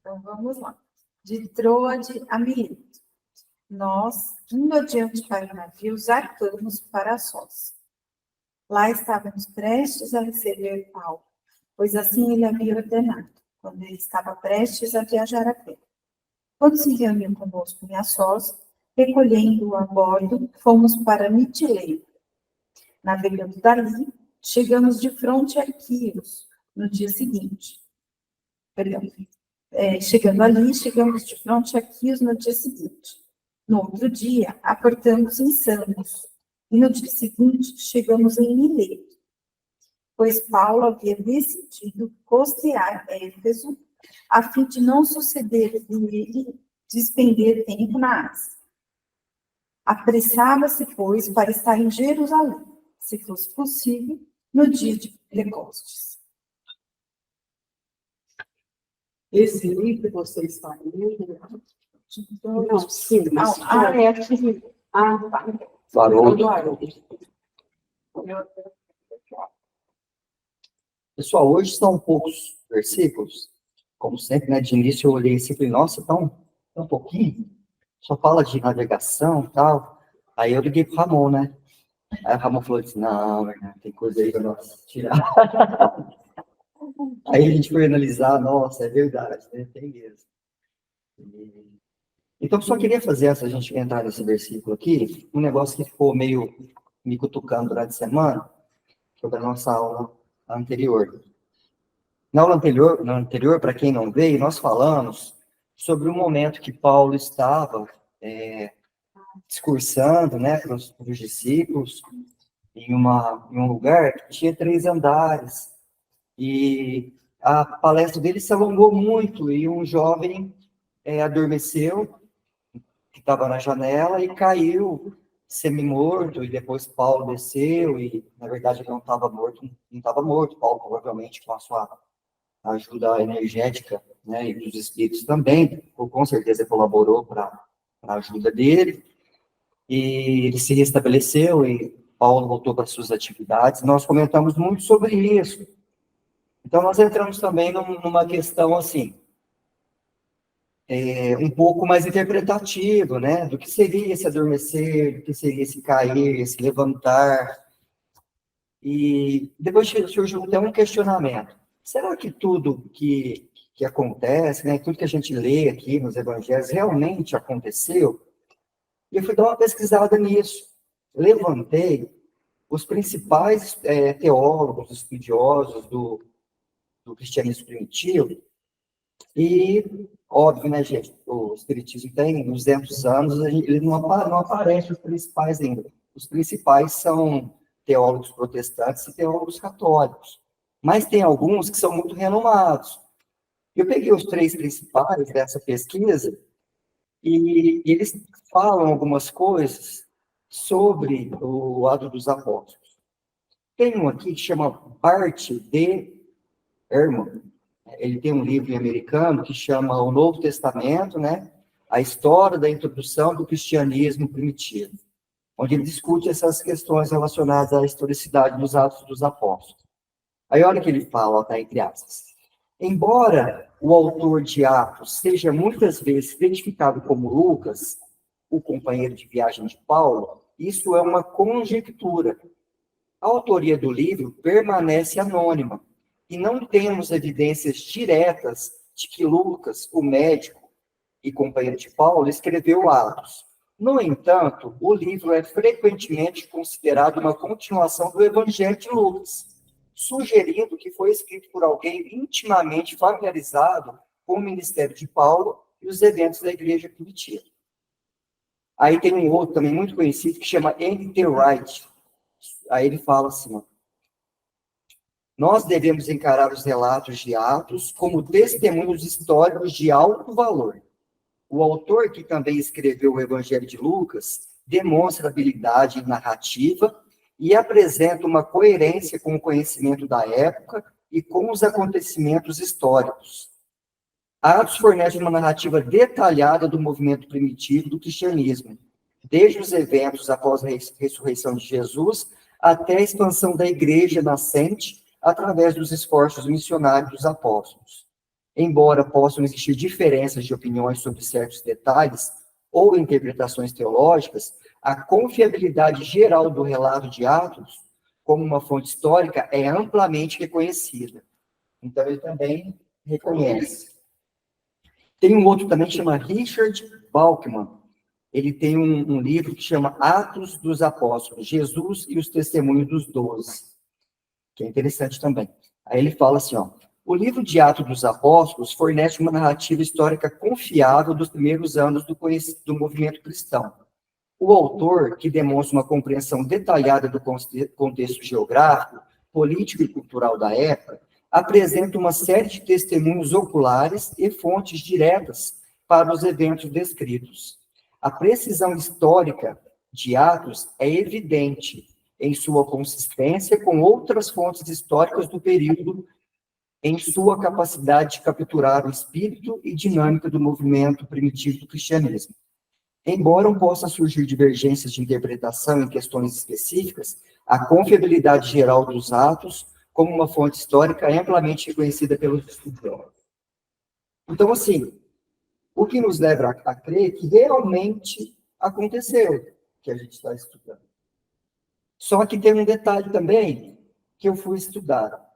Então, vamos lá. De Troade a Mileto. Nós, indo adiante para o navio, zarpamos para Sós. Lá estávamos prestes a receber Paulo, pois assim ele havia ordenado, quando ele estava prestes a viajar a pé. Quando se reuniu conosco em Assós, recolhendo-o a bordo, fomos para Mitilene. Navegando dali, chegamos de fronte a Quios no dia seguinte. Chegando ali, chegamos de fronte a Quios no dia seguinte. No outro dia, aportamos em Samos, e no dia seguinte chegamos em Mileto, pois Paulo havia decidido costear Éfeso, a fim de não suceder ele despender tempo na Ásia. Apressava-se, pois, para estar em Jerusalém, se fosse possível, no dia de Pentecostes. Esse livro que você está lendo? Não, sim, mas... é aqui. Tá. Farol. Pessoal, hoje são poucos versículos. Como sempre, né, de início eu olhei assim e falei, nossa, tão pouquinho. Só fala de navegação e tal. Aí eu liguei pro Ramon, né? Aí o Ramon falou assim, não, tem coisa aí para nós tirar. Aí a gente foi analisar, nossa, é verdade, né? Tem mesmo. Então, eu só queria fazer essa, a gente entrar nesse versículo aqui, um negócio que ficou meio me cutucando durante a semana, sobre a nossa aula anterior. Na aula anterior, para quem não veio, nós falamos sobre o momento que Paulo estava discursando, né, para os discípulos, em um lugar que tinha 3 andares, e a palestra dele se alongou muito, e um jovem adormeceu, que estava na janela, e caiu semi-morto, e depois Paulo desceu, e na verdade ele não estava morto, Paulo provavelmente com a sua ajuda energética, né, e dos espíritos também, com certeza colaborou para a ajuda dele, e ele se restabeleceu, e Paulo voltou para suas atividades. Nós comentamos muito sobre isso. Então, nós entramos também numa questão, assim, um pouco mais interpretativa, né, do que seria esse adormecer, do que seria esse cair, esse levantar. E depois surgiu até um questionamento. Será que tudo que acontece, né, tudo que a gente lê aqui nos evangelhos, realmente aconteceu? E eu fui dar uma pesquisada nisso. Levantei os principais teólogos, estudiosos do cristianismo primitivo, e, óbvio, né, gente, o espiritismo tem 200 anos, ele não aparece os principais ainda. Os principais são teólogos protestantes e teólogos católicos. Mas tem alguns que são muito renomados. Eu peguei os 3 principais dessa pesquisa e eles falam algumas coisas sobre o Atos dos Apóstolos. Tem um aqui que chama Bart D. Ehrman. Ele tem um livro americano que chama O Novo Testamento, né? A história da introdução do cristianismo primitivo, onde ele discute essas questões relacionadas à historicidade dos Atos dos Apóstolos. Aí olha o que ele fala, tá, entre aspas. Embora o autor de Atos seja muitas vezes identificado como Lucas, o companheiro de viagem de Paulo, isso é uma conjectura. A autoria do livro permanece anônima, e não temos evidências diretas de que Lucas, o médico e companheiro de Paulo, escreveu Atos. No entanto, o livro é frequentemente considerado uma continuação do Evangelho de Lucas, sugerindo que foi escrito por alguém intimamente familiarizado com o ministério de Paulo e os eventos da igreja primitiva. Aí tem um outro também muito conhecido que chama N.T. Wright. Aí ele fala assim, ó, nós devemos encarar os relatos de Atos como testemunhos históricos de alto valor. O autor, que também escreveu o Evangelho de Lucas, demonstra habilidade narrativa e apresenta uma coerência com o conhecimento da época e com os acontecimentos históricos. Atos fornece uma narrativa detalhada do movimento primitivo do cristianismo, desde os eventos após a ressurreição de Jesus até a expansão da igreja nascente através dos esforços missionários dos apóstolos. embora possam existir diferenças de opiniões sobre certos detalhes ou interpretações teológicas, a confiabilidade geral do relato de Atos, como uma fonte histórica, é amplamente reconhecida. Então, ele também reconhece. Tem um outro também que chama Richard Bauckham. Ele tem um livro que chama Atos dos Apóstolos, Jesus e os Testemunhos dos Doze, que é interessante também. Aí ele fala assim, ó, o livro de Atos dos Apóstolos fornece uma narrativa histórica confiável dos primeiros anos do movimento cristão. O autor, que demonstra uma compreensão detalhada do contexto geográfico, político e cultural da época, apresenta uma série de testemunhos oculares e fontes diretas para os eventos descritos. A precisão histórica de Atos é evidente em sua consistência com outras fontes históricas do período, em sua capacidade de capturar o espírito e dinâmica do movimento primitivo do cristianismo. Embora possa surgir divergências de interpretação em questões específicas, a confiabilidade geral dos Atos, como uma fonte histórica, é amplamente reconhecida pelos estudiosos. Então, assim, o que nos leva a crer que realmente aconteceu, que a gente está estudando. Só que tem um detalhe também que eu fui estudar.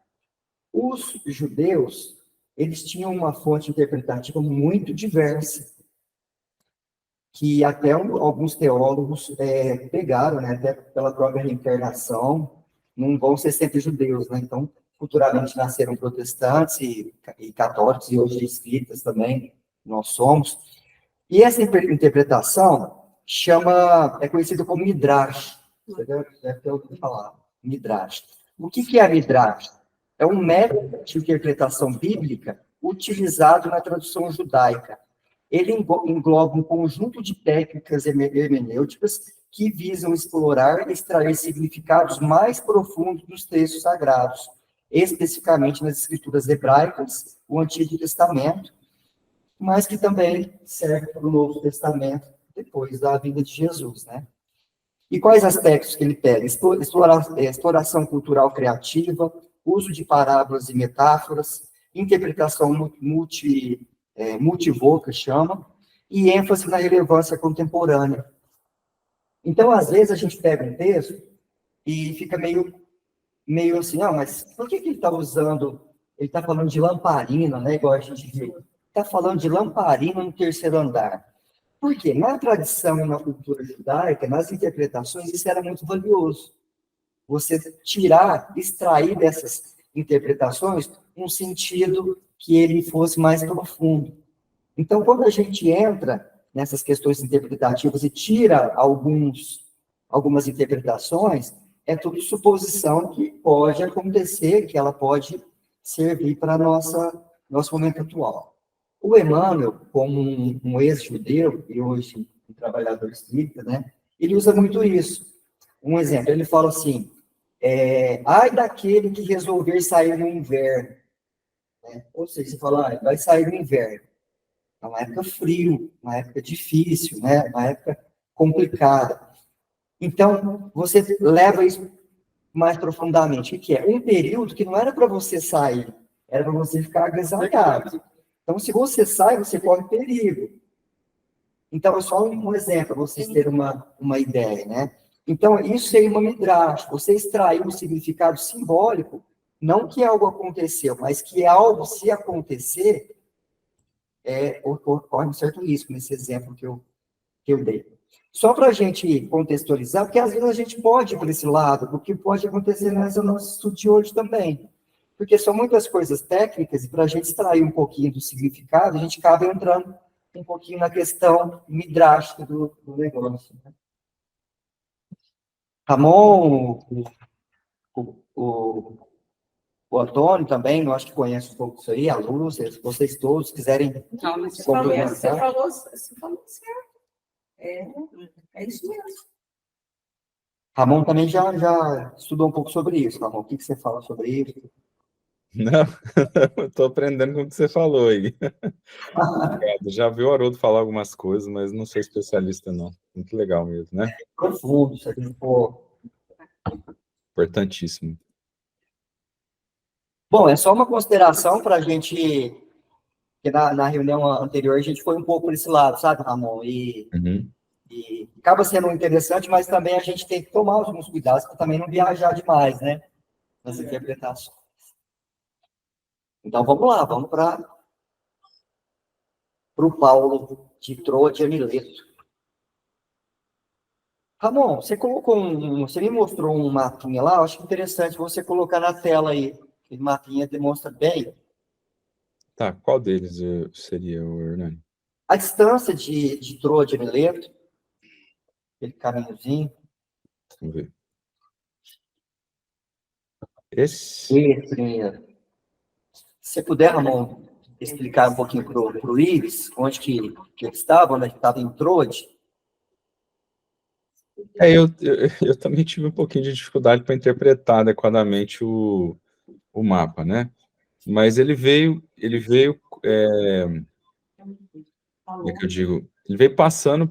Os judeus, eles tinham uma fonte interpretativa muito diversa, que até alguns teólogos pegaram, né, até pela própria reencarnação, não vão ser sempre judeus, né? Então, culturalmente nasceram protestantes e católicos, e hoje espíritas também, nós somos. E essa interpretação é conhecida como Midrash. Você deve ter ouvido falar. Midrash. O que é Midrash? É um método de interpretação bíblica utilizado na tradução judaica. Ele engloba um conjunto de técnicas hermenêuticas que visam explorar e extrair significados mais profundos dos textos sagrados, especificamente nas escrituras hebraicas, o Antigo Testamento, mas que também serve para o Novo Testamento, depois da vinda de Jesus, né? E quais aspectos que ele pega? Exploração cultural criativa, uso de parábolas e metáforas, interpretação multivoca, chama, e ênfase na relevância contemporânea. Então, às vezes, a gente pega um texto e fica meio assim, mas por que ele está usando, ele está falando de lamparina, né, igual a gente viu, está falando de lamparina no terceiro andar. Por quê? Na tradição e na cultura judaica, nas interpretações, isso era muito valioso. Você extrair dessas interpretações um sentido que ele fosse mais profundo. Então, quando a gente entra nessas questões interpretativas e tira algumas interpretações, é tudo suposição que pode acontecer, que ela pode servir para nosso momento atual. O Emmanuel, como um ex-judeu e hoje um trabalhador espírita, né, ele usa muito isso. Um exemplo, ele fala assim, ai daquele que resolver sair no inverno. Né? Ou seja, você fala, vai sair no inverno. É uma época frio, uma época difícil, né? Uma época complicada. Então, você leva isso mais profundamente. O que é? Um período que não era para você sair, era para você ficar agasalhado. Então, se você sai, você corre perigo. Então, é só um exemplo, para vocês terem uma ideia, né? Então, isso seria uma midrash. Você extrair um significado simbólico, não que algo aconteceu, mas que algo, se acontecer, ocorre um certo risco, nesse exemplo que eu dei. Só para a gente contextualizar, porque às vezes a gente pode ir para esse lado, o que pode acontecer nesse nosso estudo de hoje também. Porque são muitas coisas técnicas, e para a gente extrair um pouquinho do significado, a gente acaba entrando um pouquinho na questão midrástica do negócio. Né? Ramon, o Antônio também, eu acho que conhece um pouco isso aí, a Lúcia, se vocês todos quiserem... Não, mas você falou certo. É isso mesmo. Ramon também já estudou um pouco sobre isso, Ramon. O que você fala sobre isso? Não, eu estou aprendendo com o que você falou aí. Já vi o Haroldo falar algumas coisas, mas não sou especialista, não. Muito legal mesmo, né? Profundo, isso aqui ficou... Importantíssimo. Bom, é só uma consideração para a gente Porque na reunião anterior a gente foi um pouco por esse lado, sabe, Ramon? Uhum. E acaba sendo interessante, mas também a gente tem que tomar alguns cuidados para também não viajar demais, né? Nas interpretações. Então, vamos lá, vamos para o Paulo de Troade e Mileto. Ramon, você colocou você me mostrou um mapinha lá, eu acho interessante você colocar na tela aí. Aquele mapinha demonstra bem Tá, qual deles seria o Hernani? a distância de Troade e Mileto, aquele caminhozinho. Vamos ver. Esse? Esse primeiro. Se você puder, Ramon, explicar um pouquinho para o Iris, onde que ele estava, onde ele estava em Troade. Eu também tive um pouquinho de dificuldade para interpretar adequadamente o mapa, né? Mas ele veio, como é que eu digo? Ele veio passando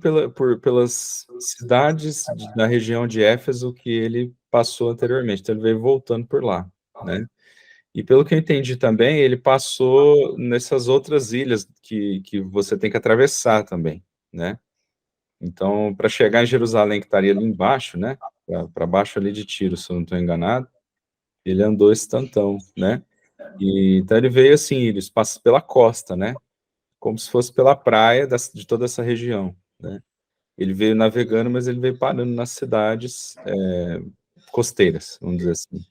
pelas cidades da região de Éfeso que ele passou anteriormente, então ele veio voltando por lá, né? E pelo que eu entendi também, ele passou nessas outras ilhas que você tem que atravessar também, né? Então, para chegar em Jerusalém, que estaria ali embaixo, né? Para baixo ali de Tiro, se eu não estou enganado, ele andou esse tantão, né? E, então ele veio assim, ele passa pela costa, né? Como se fosse pela praia de toda essa região, né? Ele veio navegando, mas ele veio parando nas cidades costeiras, vamos dizer assim.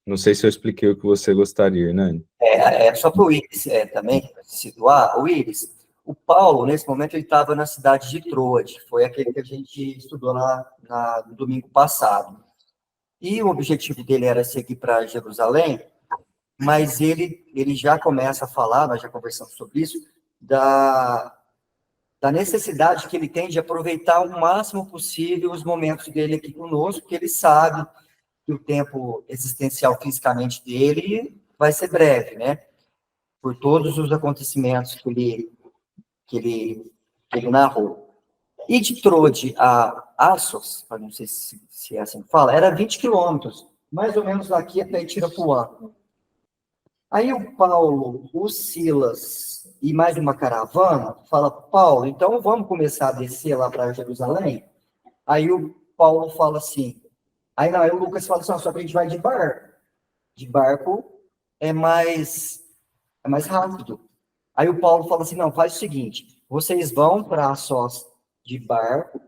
Não sei se eu expliquei o que você gostaria, né? Só para o Iris também situar, o Iris, o Paulo, nesse momento, ele estava na cidade de Troade, foi aquele que a gente estudou no domingo passado. E o objetivo dele era seguir para Jerusalém, mas ele já começa a falar, nós já conversamos sobre isso, da necessidade que ele tem de aproveitar o máximo possível os momentos dele aqui conosco, porque ele sabe que o tempo existencial fisicamente dele vai ser breve, né? Por todos os acontecimentos que ele narrou. E de Troade a Assos, não sei se é assim que fala, era 20 quilômetros, mais ou menos daqui até Itirapuã. Aí o Paulo, o Silas e mais uma caravana fala, Paulo, então vamos começar a descer lá para Jerusalém? Aí o Paulo fala assim, aí o Lucas fala assim, só que a gente vai de barco. De barco é mais rápido. Aí o Paulo fala assim, não, faz o seguinte, vocês vão para Assos de barco,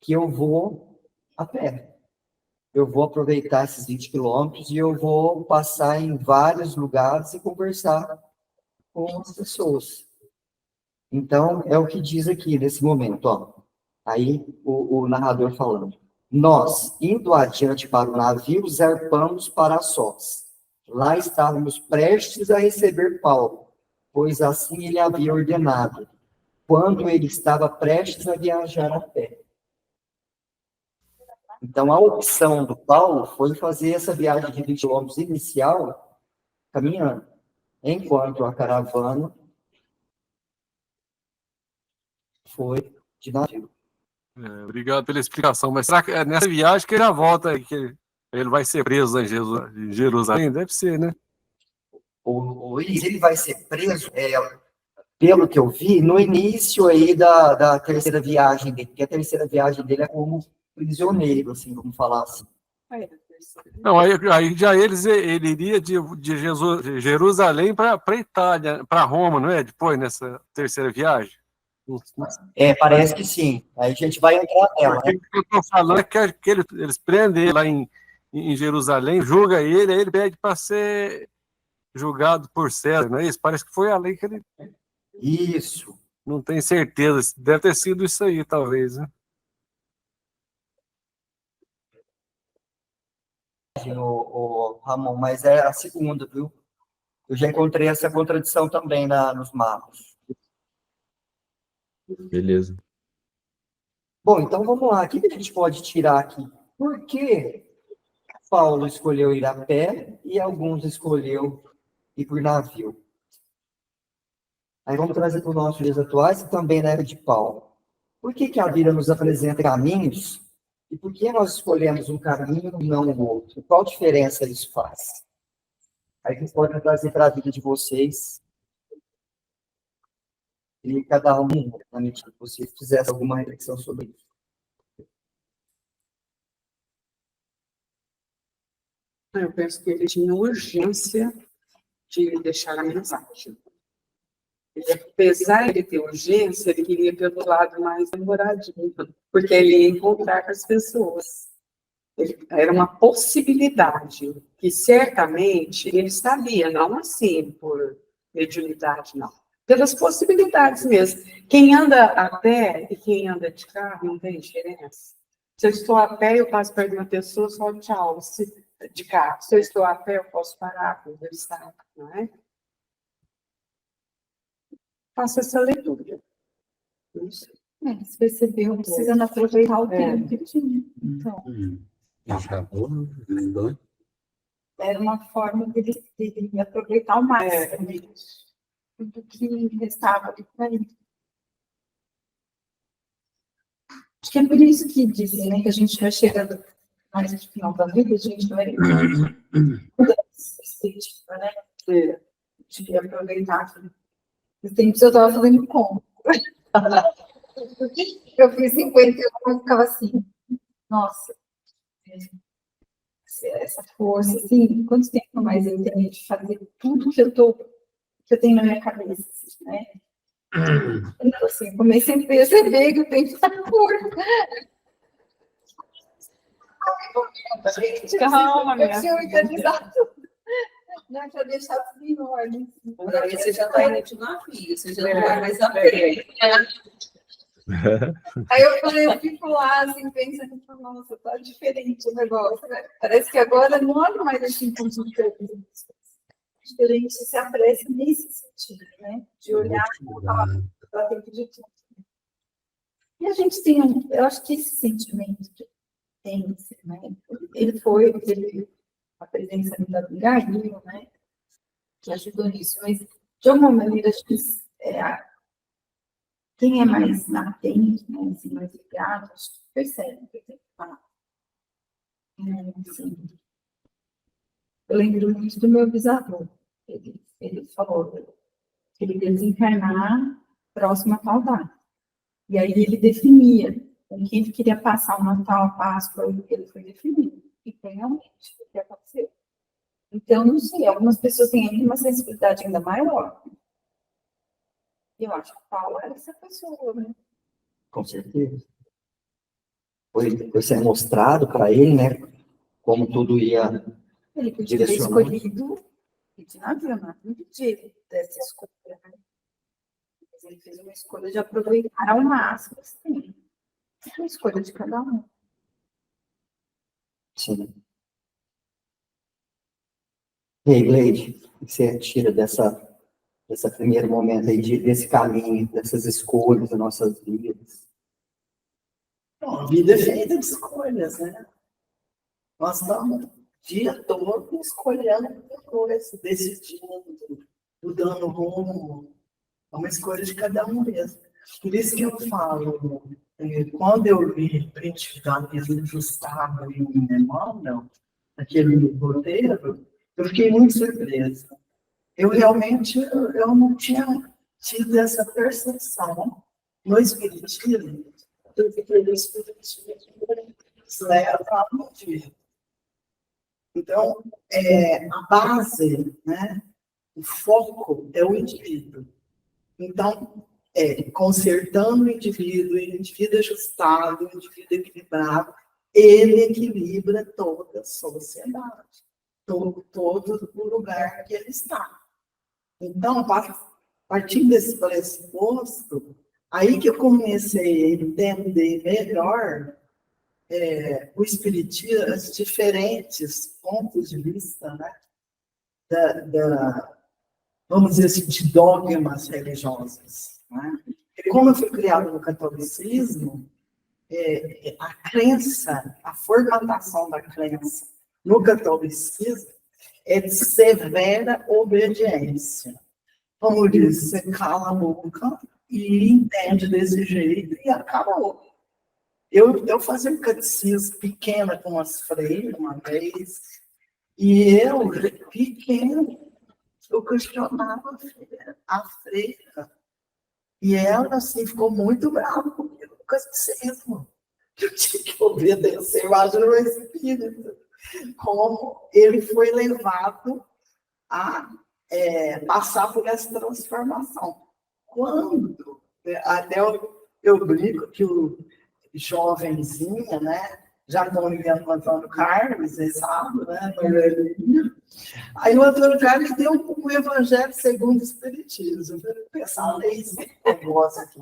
que eu vou a pé. Eu vou aproveitar esses 20 quilômetros e eu vou passar em vários lugares e conversar com as pessoas. Então, é o que diz aqui nesse momento, ó. Aí o narrador falando. Nós, indo adiante para o navio, zarpamos para Assos. Lá estávamos prestes a receber Paulo, pois assim ele havia ordenado, quando ele estava prestes a viajar a pé. Então, a opção do Paulo foi fazer essa viagem de 20 quilômetros inicial caminhando, enquanto a caravana foi de navio. Obrigado pela explicação, mas será que é nessa viagem que ele já volta, que ele vai ser preso lá em Jerusalém? Deve ser, né? Ele vai ser preso, pelo que eu vi, no início aí da terceira viagem dele, porque a terceira viagem dele é como prisioneiro, assim, vamos falar assim. Não, aí já ele iria de Jerusalém para Itália, para Roma, não é? Depois, nessa terceira viagem. Parece que sim. Aí a gente vai entrar nela, né? O que eu estou falando é que eles prendem ele lá em Jerusalém, julga ele, aí ele pede para ser julgado por César, não é isso? Parece que foi a lei que ele... Isso. Não tenho certeza. Deve ter sido isso aí, talvez, né? O Ramon, mas é a segunda, viu? Eu já encontrei essa contradição também nos mapas. Beleza. Bom, então vamos lá. O que a gente pode tirar aqui? Por que Paulo escolheu ir a pé e alguns escolheu ir por navio? Aí vamos trazer para os nossos dias atuais e também na era de Paulo. Por que a Bíblia nos apresenta caminhos e por que nós escolhemos um caminho e não o outro? Qual diferença isso faz? Aí vocês podem trazer para a vida de vocês E cada um, na medida do possível, fizesse alguma reflexão sobre isso. Eu penso que ele tinha urgência de deixar a mensagem. Ele, apesar de ter urgência, ele queria pelo lado mais demoradinho, porque ele ia encontrar com as pessoas. Era uma possibilidade, que certamente ele sabia, não assim por mediunidade, não. Pelas possibilidades mesmo. Quem anda a pé e quem anda de carro não tem diferença. Se eu estou a pé, eu passo perto de uma pessoa, só tchau, de carro. Se eu estou a pé, eu posso parar, conversar, não é? Faça essa leitura. Isso. Você percebeu, precisando aproveitar o tempo que tinha. Então, Acabou, lembrou? era uma forma de aproveitar ao máximo tudo que restava ali para ele. Acho que é por isso que dizem, né, que a gente vai chegando mais no final da vida, a gente vai mudando essa perspectiva, né? De aproveitar. Nos tempos eu estava fazendo conta. Eu fiz 51 e ficava assim, nossa, essa força, assim, quanto tempo mais eu tenho de fazer tudo que eu tenho na minha cabeça, assim, né? Então, assim, comecei a perceber que o tempo está curto. Calma, minha Eu tinha organizado tudo, né, para deixar tudo em ordem. Aí você já está indo de navio, você já não vai mais a pé. Aí eu falei, eu fico lá, assim, pensando, nossa, tá diferente o negócio, né? Parece que agora não olho mais assim com diferente, se apressa nesse sentido, né? De olhar para dentro de tudo. E a gente tem, eu acho que esse sentimento que tem, assim, né? Teve a presença da Galinho, né? Que ajudou nisso, mas de alguma maneira, acho que quem é mais atento, né, assim, mais ligado, acho que percebe o que tem que falar. Assim, eu lembro muito do meu bisavô. Ele falou que ele ia desencarnar próximo a tal data. E aí ele definia com quem ele queria passar o Natal, a Páscoa, ele foi definido. E foi realmente o que aconteceu. Então, não sei, algumas pessoas têm ainda uma sensibilidade ainda maior. Eu acho que o Paulo era essa pessoa, né? Com certeza. Foi ser mostrado para ele, né? Como tudo ia Ele podia ter direcionado. escolhido de navio, não podia dessa escolha, né? Mas ele fez uma escolha de aproveitar ao máximo, assim. É uma escolha de cada um. Sim. E aí, Gleide, o que você tira desse primeiro momento aí, desse caminho, dessas escolhas das nossas vidas? Bom, a vida é feita de escolhas, né? Nós estamos o dia todo escolhendo coisas, decidindo, mudando rumo. É uma escolha de cada um mesmo. Por isso que eu falo, quando eu vi Print da mesa do Gustavo e o Emmanuel, aquele roteiro, eu fiquei muito surpresa. Eu realmente eu não tinha tido essa percepção no Espiritismo, porque o Espiritismo leva a indivíduo. Então, a base, né, o foco é o indivíduo. Então, consertando o indivíduo ajustado, o indivíduo equilibrado, ele equilibra toda a sociedade, todo o lugar que ele está. Então, a partir desse pressuposto, aí que eu comecei a entender melhor o espiritismo, os diferentes pontos de vista, né, vamos dizer assim, de dogmas religiosos. Né? E como eu fui criado no catolicismo, a crença, a formatação da crença no catolicismo é de severa obediência. Como diz, você cala a boca e entende desse jeito e acabou. Eu fazia um catecismo pequena com as freiras uma vez, e eu, pequeno, eu questionava a freira. E ela, assim, ficou muito brava comigo no catecismo. Eu tinha que obedecer, imagina o espírito. Como ele foi levado a passar por essa transformação. Quando, até eu brinco que o jovenzinho, né, já estão ligando com o Antônio Carlos, vocês sabem, né, aí o Antônio Carlos deu um evangelho segundo o Espiritismo. Eu pensava nesse negócio aqui.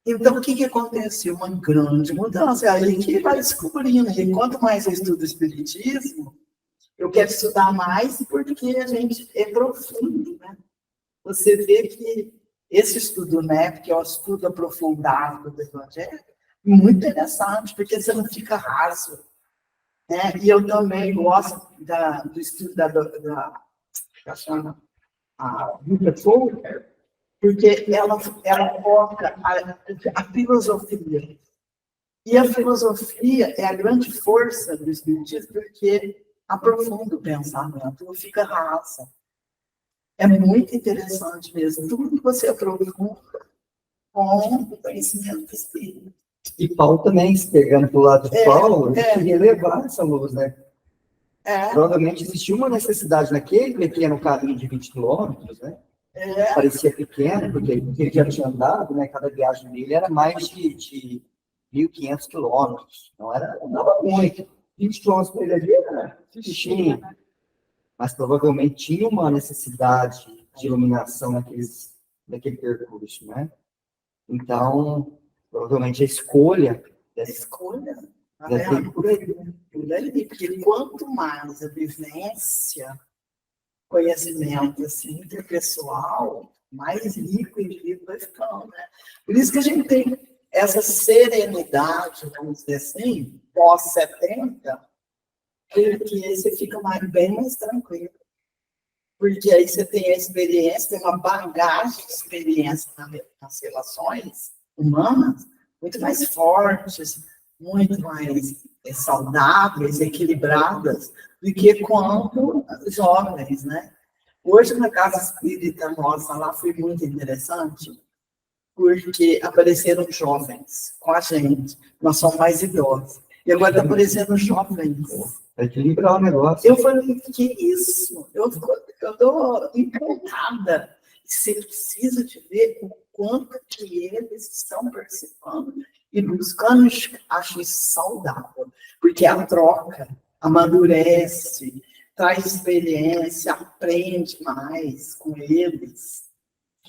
Então, o que aconteceu? Uma grande mudança. Aí que vai descobrindo. E quanto mais eu estudo o Espiritismo, eu quero estudar mais porque a gente é profundo, né? Você vê que esse estudo NEP, que é o estudo aprofundado do Evangelho, é muito interessante, porque você não fica raso. Né? E eu também gosto do estudo da chama a Rita Folker, porque ela foca a filosofia. E a filosofia é a grande força do Espiritismo, porque aprofunda o pensamento, não fica raso. É muito interessante mesmo. Tudo que você aprofunda com o conhecimento espírita. E Paulo também, se pegando para o lado de Paulo, ele queria levar essa luz, né? Provavelmente existia uma necessidade naquele pequeno caminho de 20 quilômetros, né? Parecia pequeno, porque ele já tinha andado, né? Cada viagem dele era mais de 1.500 quilômetros. Não dava muito. 20 quilômetros para ele ali era fichinho. Mas provavelmente tinha uma necessidade de iluminação naquele percurso, né? Então, provavelmente a escolha porque quanto mais a vivência, conhecimento assim, interpessoal, mais rico o indivíduo vai ficando, né? Por isso que a gente tem essa serenidade, vamos dizer assim, pós-70, porque você fica bem mais tranquilo. Porque aí você tem a experiência, tem uma bagagem de experiência nas relações humanas muito mais fortes, muito mais saudáveis, equilibradas, do que quando jovens, né? Hoje, na Casa Espírita nossa, lá foi muito interessante, porque apareceram jovens com a gente. Nós somos mais idosos. E agora está aparecendo jovens. Vai equilibrar o negócio. Eu falei, que isso? Eu estou encantada. Você precisa de ver o quanto que eles estão participando e buscando, acho isso saudável, porque a troca amadurece, traz experiência, aprende mais com eles.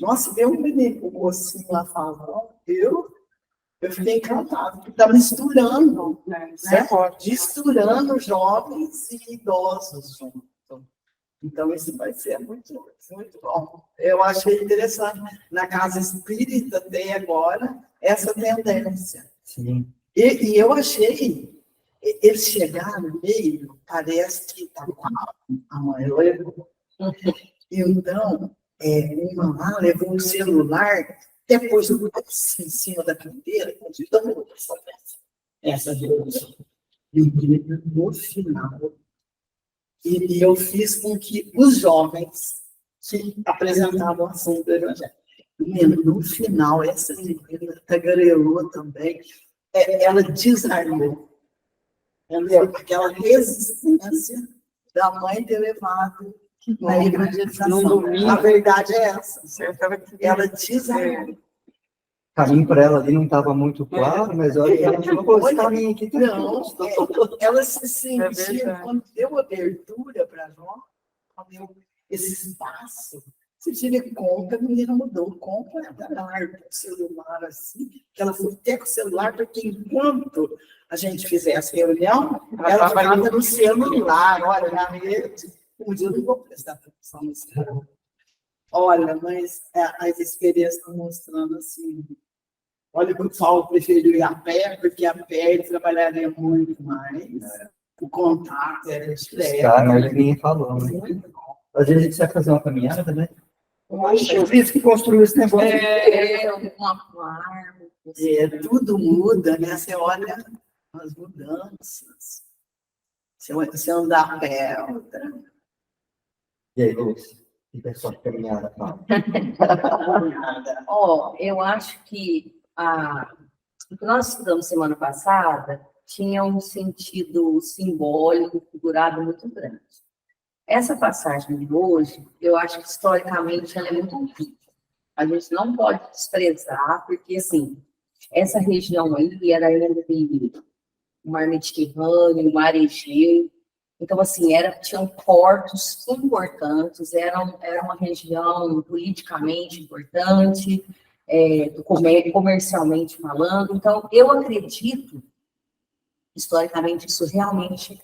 Nossa, deu um mocinho lá falando, eu fiquei encantado, porque está misturando, né? Misturando jovens e idosos junto. Então, isso vai ser muito, muito bom. Eu achei interessante. Na Casa Espírita tem agora essa tendência. Sim. E eu achei, eles chegaram meio, parece que está com a mãe levou. Então, uma lá levou um celular, depois do em cima da cadeira, dando essa revolução. E no final, e eu fiz com que os jovens que apresentavam a ação do Evangelho, no final, essa menina tagarelou também, ela desarmou. Aquela resistência da mãe ter levado na evangelização. A verdade é essa. Ela desarmou. O caminho para ela ali não estava muito claro, mas olha, ela falou, esse caminho aqui tá ela se sentia, quando deu abertura para nós, quando deu esse espaço, você tira conta, a menina mudou completamente o celular assim, que ela foi até com o celular, porque enquanto a gente fizesse reunião, ela ficava no celular, olha, na rede. Um dia eu não vou prestar atenção no celular. Olha, mas as experiências estão mostrando assim. Olha, o Paulo preferiu ir a pé, porque a pé ele trabalharia muito mais. O contato era direto. Mas ninguém falou, né? Às vezes a gente vai fazer uma caminhada, né? Eu vi que construiu esse negócio. Uma árvore. Tudo muda, né? Você olha as mudanças. Você andar a pé, outra. E aí, Lúcia? E pessoal de caminhada, Paulo. Ó, eu acho que o que nós estudamos semana passada tinha um sentido simbólico, figurado muito grande. Essa passagem de hoje, eu acho que historicamente ela é muito rica. A gente não pode desprezar, porque, assim, essa região aí era entre o mar Mediterrâneo, o mar Egeu. Então, assim, tinham portos importantes, era uma região politicamente importante, comercialmente falando. Então, eu acredito, historicamente, isso realmente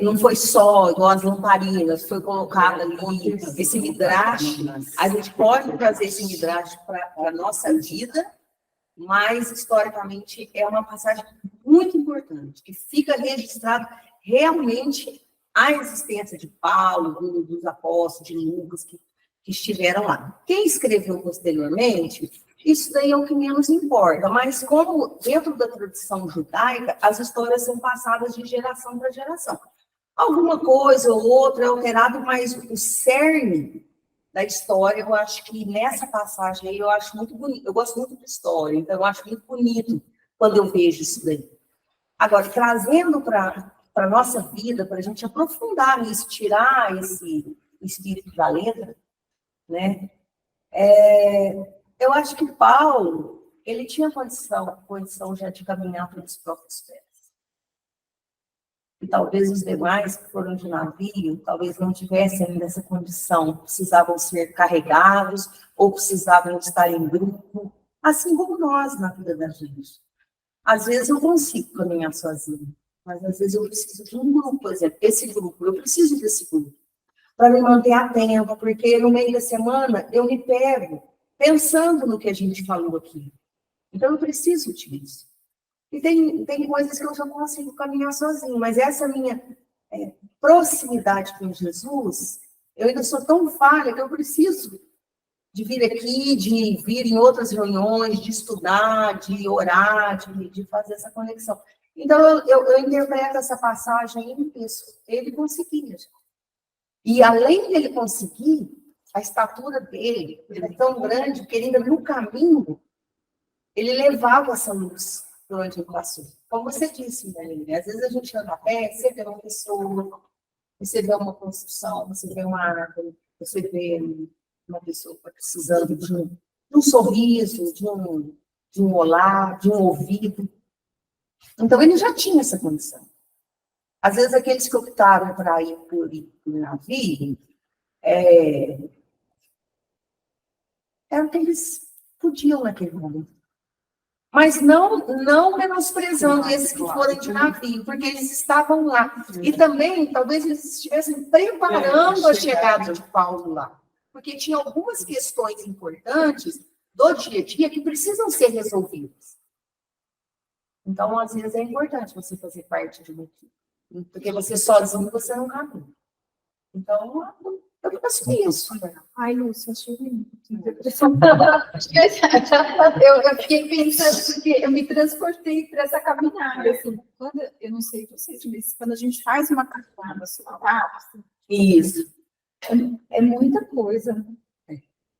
não foi só igual as lamparinas, foi colocado ali esse midrash. A gente pode trazer esse midrash para a nossa vida, mas, historicamente, é uma passagem muito importante, que fica registrado realmente a existência de Paulo, dos apóstolos, de Lucas, que estiveram lá. Quem escreveu posteriormente, isso daí é o que menos importa, mas como dentro da tradição judaica, as histórias são passadas de geração para geração. Alguma coisa ou outra é alterado, mas o cerne da história, eu acho que nessa passagem aí, eu acho muito bonito. Eu gosto muito de história, então eu acho muito bonito quando eu vejo isso daí. Agora, trazendo para a nossa vida, para a gente aprofundar nisso, tirar esse espírito da letra, né? Eu acho que Paulo, ele tinha condição já de caminhar pelos próprios pés. E talvez os demais que foram de navio, talvez não tivessem ainda essa condição, precisavam ser carregados ou precisavam estar em grupo, assim como nós na vida da gente. Às vezes eu consigo caminhar sozinho, mas às vezes eu preciso de um grupo, por exemplo, esse grupo, eu preciso desse grupo para me manter atenta, porque no meio da semana eu me pego pensando no que a gente falou aqui. Então eu preciso disso. E tem coisas que eu já consigo caminhar sozinho, mas essa minha proximidade com Jesus, eu ainda sou tão falha que eu preciso de vir aqui, de vir em outras reuniões, de estudar, de orar, de fazer essa conexão. Então, eu interpreto essa passagem em isso. Ele conseguia. E além dele conseguir, a estatura dele é tão grande que ele ainda no caminho, ele levava essa luz por onde ele passou. Como você disse, né? Às vezes a gente anda a pé, você vê uma pessoa, você vê uma construção, você vê uma árvore, você vê uma pessoa precisando de um sorriso, de um olhar, de um ouvido. Então, ele já tinha essa condição. Às vezes, aqueles que optaram para ir por navio, era o que eles podiam naquele momento. Mas não menosprezando esses que foram de navio, porque eles estavam lá. E também, talvez, eles estivessem preparando a chegada de Paulo lá. Porque tinha algumas questões importantes do dia a dia que precisam ser resolvidas. Então, às vezes, é importante você fazer parte de uma equipe. Porque você sozinho, você não caminha. Então, eu faço isso. Ai, Lúcia, achei muito. Eu fiquei pensando, porque eu me transportei para essa caminhada. Assim, eu não sei vocês, mas quando a gente faz uma caminhada solitária, assim, Isso. é muita coisa.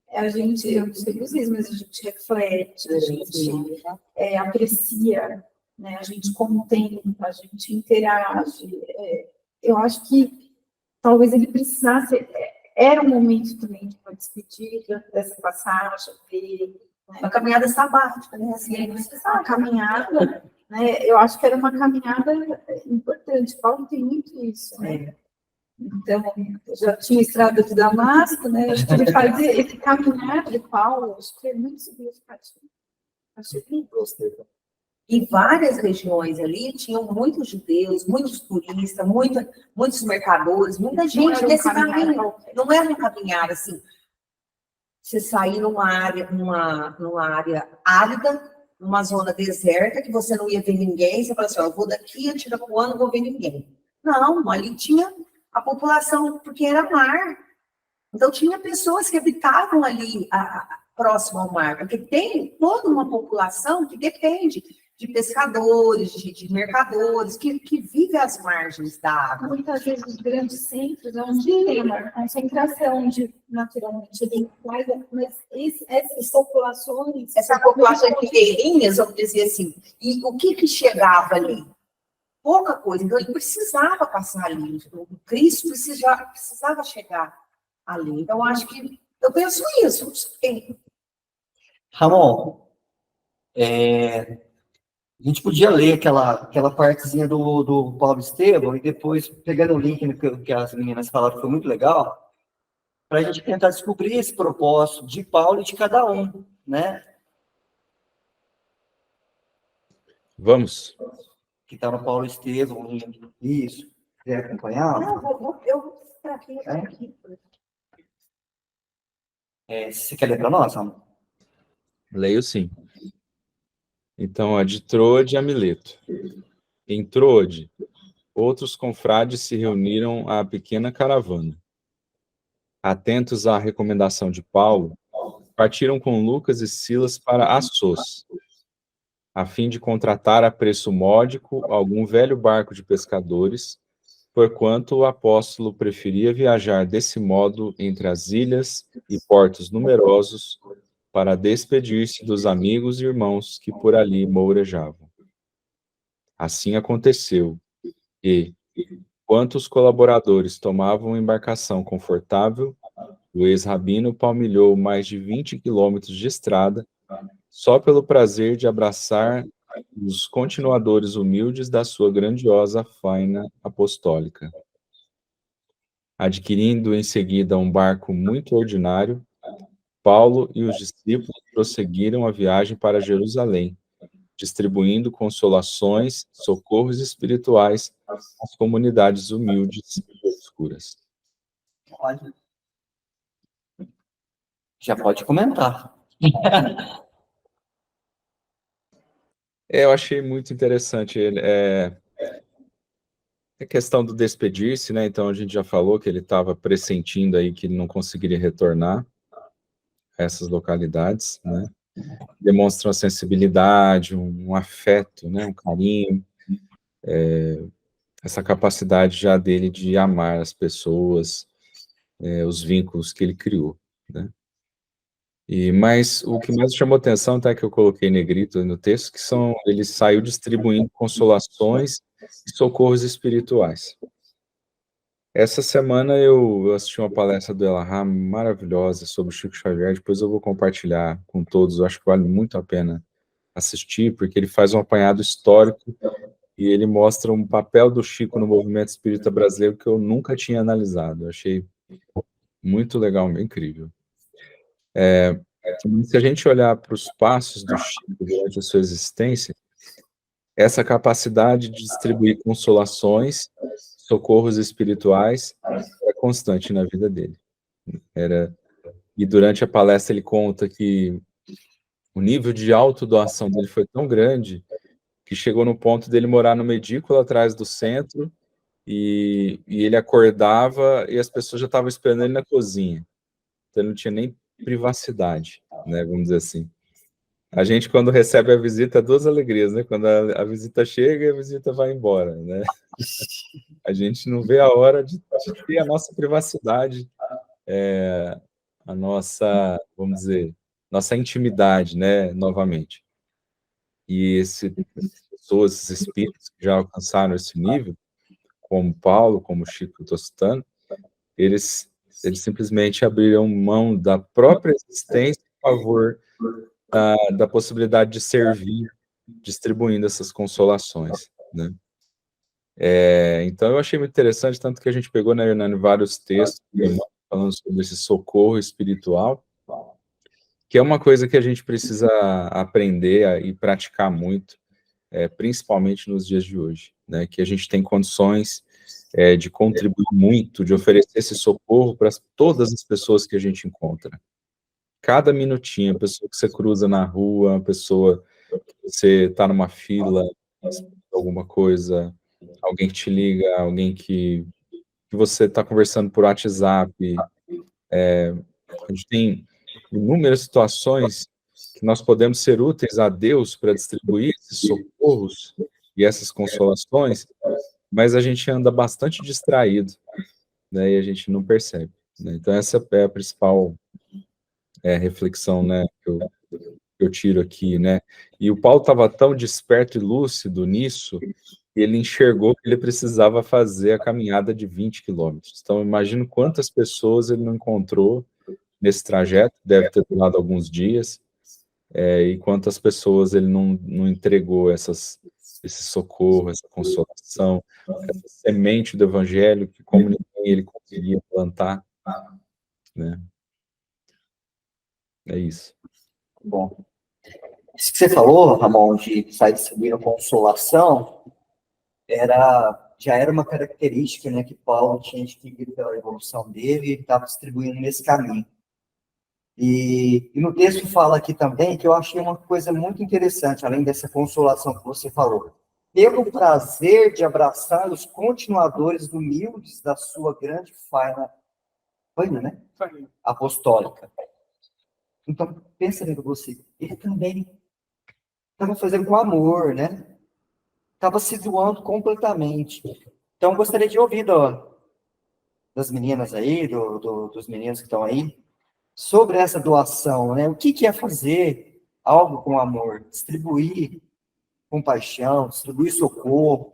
A gente, eu não sei vocês, mas a gente reflete, a gente aprecia, né? A gente contempla, a gente interage. Eu acho que talvez ele precisasse. Era um momento também de uma despedida dessa passagem dele. Né? Uma caminhada sabática, né? Assim, ele Uma caminhada, né? Eu acho que era uma caminhada importante. Paulo tem muito isso, né? Então, eu já tinha estrada de Damasco, né? Acho que ele fazia esse caminhar de Paulo, acho que é muito significativo. Acho que gostei. E várias regiões ali tinham muitos judeus, muitos turistas, muitos mercadores, muita gente nesse caminho. Não era um caminhar assim, você sair numa área árida, numa zona deserta, que você não ia ver ninguém, você fala assim, eu vou daqui, eu tiro pro ano, não vou ver ninguém. Não, ali tinha a população, porque era mar. Então, tinha pessoas que habitavam ali próximo ao mar, porque tem toda uma população que depende de pescadores, de mercadores, que vivem às margens da água. Muitas vezes os grandes centros é onde tem uma concentração de, naturalmente, de mas essas populações... Essa população ribeirinhas, vamos dizer assim, e o que chegava ali? Pouca coisa, então ele precisava passar ali, o Cristo precisava chegar ali. Então, eu penso isso, não sei. Ramon, a gente podia ler aquela partezinha do Paulo Estevam e depois, pegando o link que as meninas falaram, que foi muito legal, para a gente tentar descobrir esse propósito de Paulo e de cada um, né? Vamos. Que está no Paulo Estevam, isso. Quer acompanhar? Não, eu vou para aqui. Você quer ler para nós, Ramon? Leio sim. Então, de Troade a Mileto. Em Troade, outros confrades se reuniram à pequena caravana. Atentos à recomendação de Paulo, partiram com Lucas e Silas para Assos, a fim de contratar a preço módico algum velho barco de pescadores, porquanto o apóstolo preferia viajar desse modo entre as ilhas e portos numerosos para despedir-se dos amigos e irmãos que por ali mourejavam. Assim aconteceu, e, enquanto os colaboradores tomavam embarcação confortável, o ex-rabino palmilhou mais de 20 quilômetros de estrada só pelo prazer de abraçar os continuadores humildes da sua grandiosa faina apostólica. Adquirindo em seguida um barco muito ordinário, Paulo e os discípulos prosseguiram a viagem para Jerusalém, distribuindo consolações, socorros espirituais às comunidades humildes e obscuras. Pode. Já pode comentar. Eu achei muito interessante a questão do despedir-se, né? Então a gente já falou que ele estava pressentindo aí que ele não conseguiria retornar a essas localidades, né? Demonstra uma sensibilidade, um afeto, né? Um carinho, essa capacidade já dele de amar as pessoas, os vínculos que ele criou, né? Mas o que mais chamou atenção, tá, que eu coloquei negrito no texto, que ele saiu distribuindo consolações e socorros espirituais. Essa semana eu assisti uma palestra do Elahá maravilhosa sobre Chico Xavier, depois eu vou compartilhar com todos, eu acho que vale muito a pena assistir, porque ele faz um apanhado histórico e ele mostra um papel do Chico no movimento espírita brasileiro que eu nunca tinha analisado, eu achei muito legal, incrível. Se a gente olhar para os passos do Chico durante a sua existência, essa capacidade de distribuir consolações, socorros espirituais, é constante na vida dele. E durante a palestra ele conta que o nível de autodoação dele foi tão grande que chegou no ponto dele morar numa edícula atrás do centro e ele acordava e as pessoas já estavam esperando ele na cozinha. Então ele não tinha nem privacidade, né, vamos dizer assim. A gente, quando recebe a visita, duas alegrias, né? Quando a visita chega e a visita vai embora, né? A gente não vê a hora de ter a nossa privacidade, a nossa, vamos dizer, nossa intimidade, né? Novamente. E essas pessoas, esses espíritos que já alcançaram esse nível, como Paulo, como Chico Tostano, eles simplesmente abriram mão da própria existência em favor da possibilidade de servir, distribuindo essas consolações, né? Então eu achei muito interessante, tanto que a gente pegou, né, Hernani, vários textos falando sobre esse socorro espiritual, que é uma coisa que a gente precisa aprender e praticar muito, principalmente nos dias de hoje, né? Que a gente tem condições de contribuir muito, de oferecer esse socorro para todas as pessoas que a gente encontra. Cada minutinho, a pessoa que você cruza na rua, a pessoa que você está numa fila, alguma coisa, alguém que te liga, alguém que você está conversando por WhatsApp. A gente tem inúmeras situações que nós podemos ser úteis a Deus para distribuir esses socorros e essas consolações, mas a gente anda bastante distraído, né, e a gente não percebe, né? Então essa é a principal reflexão, né, que eu tiro aqui, né? E o Paulo estava tão desperto e lúcido nisso, que ele enxergou que ele precisava fazer a caminhada de 20 quilômetros. Então, imagino quantas pessoas ele não encontrou nesse trajeto, deve ter durado alguns dias, e quantas pessoas ele não entregou esse socorro, essa consolação, essa semente do evangelho, que como ninguém ele conseguia plantar, né? É isso. Bom, isso que você falou, Ramon, de sair distribuindo consolação, já era uma característica, né, que Paulo tinha adquirido pela evolução dele e estava distribuindo nesse caminho. E no texto fala aqui também que eu achei uma coisa muito interessante, além dessa consolação que você falou. Pelo prazer de abraçar os continuadores humildes da sua grande faina, né? Apostólica. Então, pensa bem você, ele também estava fazendo com amor, né? Estava se doando completamente. Então, eu gostaria de ouvir das meninas aí, dos meninos que estão aí, sobre essa doação, né? O que é fazer algo com amor? Distribuir compaixão, distribuir socorro.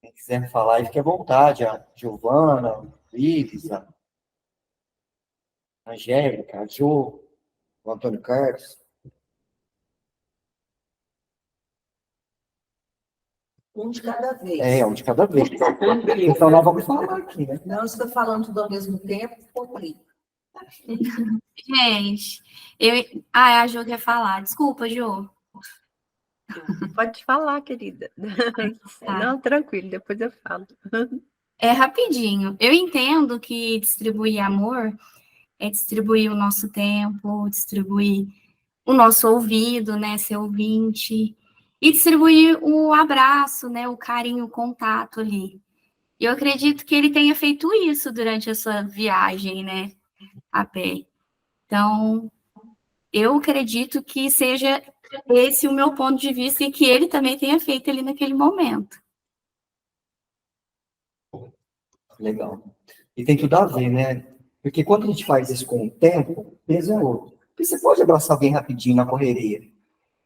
Quem quiser falar aí, fique à vontade. A Giovana, a Iris, a Angélica, a Jo, o Antônio Carlos. Um de cada vez. Um de cada vez. Então, nós vamos falar aqui, né? Não estou falando tudo ao mesmo tempo, complica. Gente, a Jo quer falar. Desculpa, Jo. Pode falar, querida. Tá. Não, tranquilo, depois eu falo. É rapidinho. Eu entendo que distribuir amor é distribuir o nosso tempo, distribuir o nosso ouvido, né, ser ouvinte, e distribuir o abraço, né, o carinho, o contato ali. Eu acredito que ele tenha feito isso durante a sua viagem, né, a pé. Então, eu acredito que seja esse o meu ponto de vista e que ele também tenha feito ali naquele momento. Legal. E tem tudo a ver, né? Porque quando a gente faz isso com o tempo, o peso é outro. Porque você pode abraçar alguém rapidinho na correria.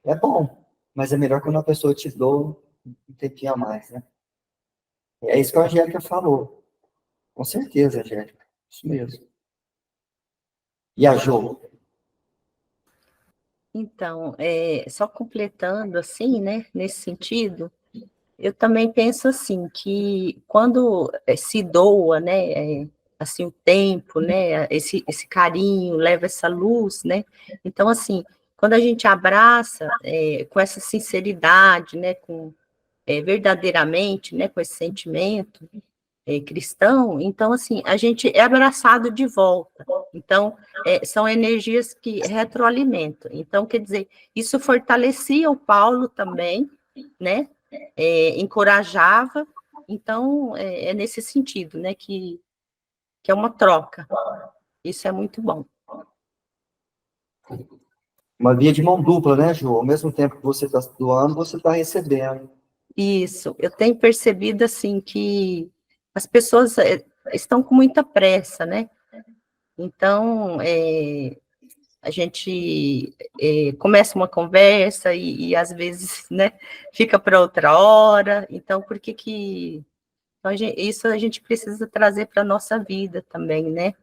É bom, mas é melhor quando a pessoa te dá um tempinho a mais, né? É isso que a Angélica falou. Com certeza, Angélica. Isso mesmo. E a Jo? Então, só completando assim, né, nesse sentido, eu também penso assim, que quando se doa, né, assim, o tempo, né, esse carinho, leva essa luz, né, então, assim, quando a gente abraça com essa sinceridade, né, verdadeiramente, né, com esse sentimento cristão, então, assim, a gente é abraçado de volta. Então, são energias que retroalimentam. Então, quer dizer, isso fortalecia o Paulo também, né, encorajava. Então, é nesse sentido, né, que é uma troca. Isso é muito bom. Uma via de mão dupla, né, Jo? Ao mesmo tempo que você está doando, você está recebendo. Isso. Eu tenho percebido, assim, que as pessoas estão com muita pressa, né? Então, a gente começa uma conversa e às vezes, né, fica para outra hora. Então, por que então, isso a gente precisa trazer para a nossa vida também, né?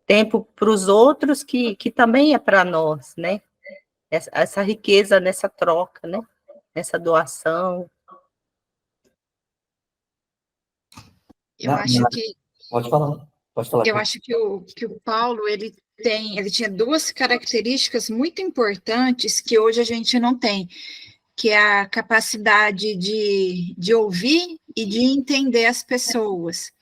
Tempo para os outros que também é para nós, né? Essa riqueza nessa troca, né? Essa doação. Eu acho que Pode falar. eu acho que o Paulo ele tinha duas características muito importantes que hoje a gente não tem, que é a capacidade de ouvir e de entender as pessoas.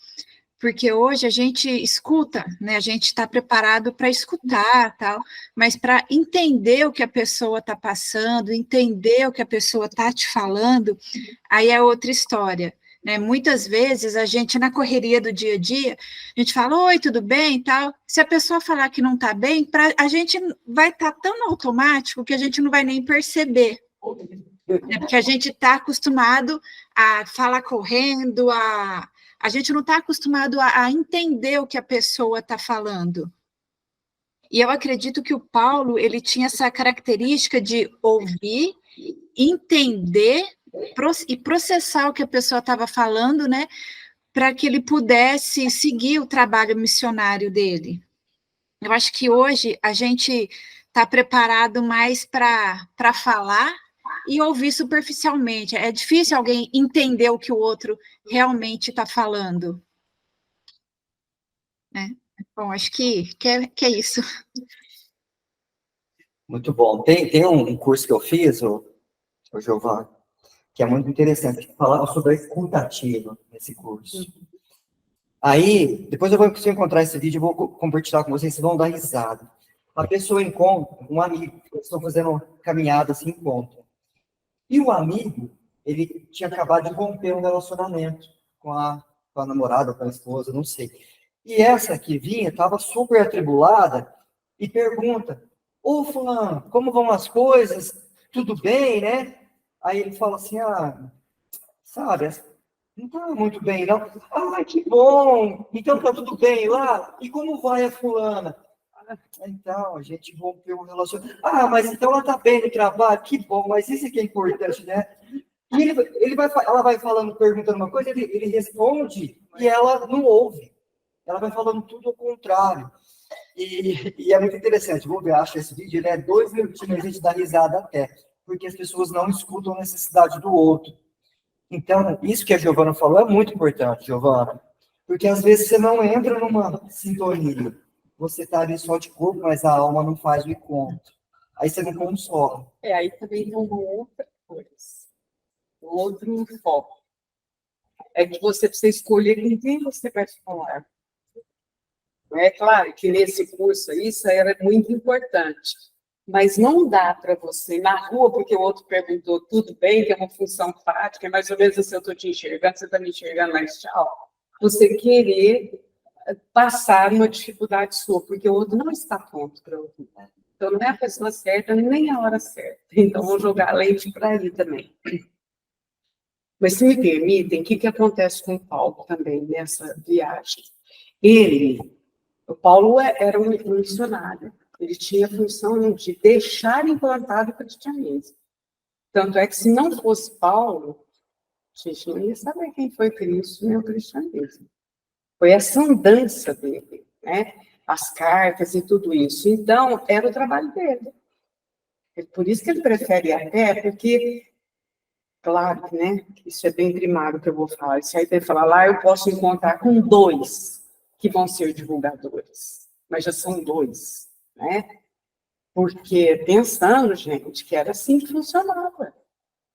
Porque hoje a gente escuta, né? A gente está preparado para escutar, tal, mas para entender o que a pessoa está passando, entender o que a pessoa está te falando, aí é outra história. né? Muitas vezes a gente, na correria do dia a dia, a gente fala, oi, tudo bem e tal. Se a pessoa falar que não está bem, a gente vai estar tão no automático que a gente não vai nem perceber. Né? Porque a gente está acostumado a falar correndo, a gente não está acostumado a entender o que a pessoa está falando. E eu acredito que o Paulo, ele tinha essa característica de ouvir, entender e processar o que a pessoa estava falando, né, para que ele pudesse seguir o trabalho missionário dele. Eu acho que hoje a gente está preparado mais para falar e ouvir superficialmente. É difícil alguém entender o que o outro realmente está falando. Né? Bom, acho que é isso. Muito bom. Tem um curso que eu fiz, o Giovanni, que é muito interessante, que falava sobre a escuta ativa nesse curso. Aí, depois eu vou, se eu encontrar esse vídeo, eu vou compartilhar com vocês, vocês vão dar risada. A pessoa encontra um amigo, eles estão fazendo uma caminhada, se encontram. E o amigo, ele tinha acabado de romper um relacionamento com a namorada, com a esposa, não sei. E essa que vinha, estava super atribulada, e pergunta, ô fulano, como vão as coisas? Tudo bem, né? Aí ele fala assim, sabe, não está muito bem, não. Ah, que bom! Então tá tudo bem lá? E como vai a fulana? Então, a gente rompeu o relacionamento. Ah, mas então ela está bem no trabalho? Que bom, mas isso é que é importante, né? E ela vai falando, perguntando uma coisa, ele responde e ela não ouve. Ela vai falando tudo ao contrário. E é muito interessante. Vou ver, acho esse vídeo, ele é 2 minutinhos, a gente dá risada até, porque as pessoas não escutam a necessidade do outro. Então, isso que a Giovana falou é muito importante, Giovana, porque às vezes você não entra numa sintonia. Você está ali só de corpo, mas a alma não faz o encontro. Aí você não consola. Aí também tem uma outra coisa, um outro foco. É que você precisa escolher com quem você vai falar. É claro que nesse curso isso era muito importante, mas não dá para você, na rua, porque o outro perguntou, tudo bem, que é uma função prática, é mais ou menos assim, eu estou te enxergando, você está me enxergando, mas tchau. Você querer passar uma dificuldade sua, porque o outro não está pronto para ouvir. Então, não é a pessoa certa, nem a hora certa. Então, vou jogar a lente para ali também. Mas, se me permitem, o que acontece com o Paulo também nessa viagem? O Paulo era um missionário. Ele tinha a função de deixar implantado o cristianismo. Tanto é que, se não fosse Paulo, a gente não ia saber quem foi Cristo nem o cristianismo. Foi essa andança dele, né? As cartas e tudo isso. Então, era o trabalho dele. Por isso que ele prefere ir a pé, porque, claro, né? Isso é bem primário que eu vou falar. Isso aí tem que falar, lá eu posso encontrar com 2 que vão ser divulgadores. Mas já são 2, né? Porque pensando, gente, que era assim que funcionava.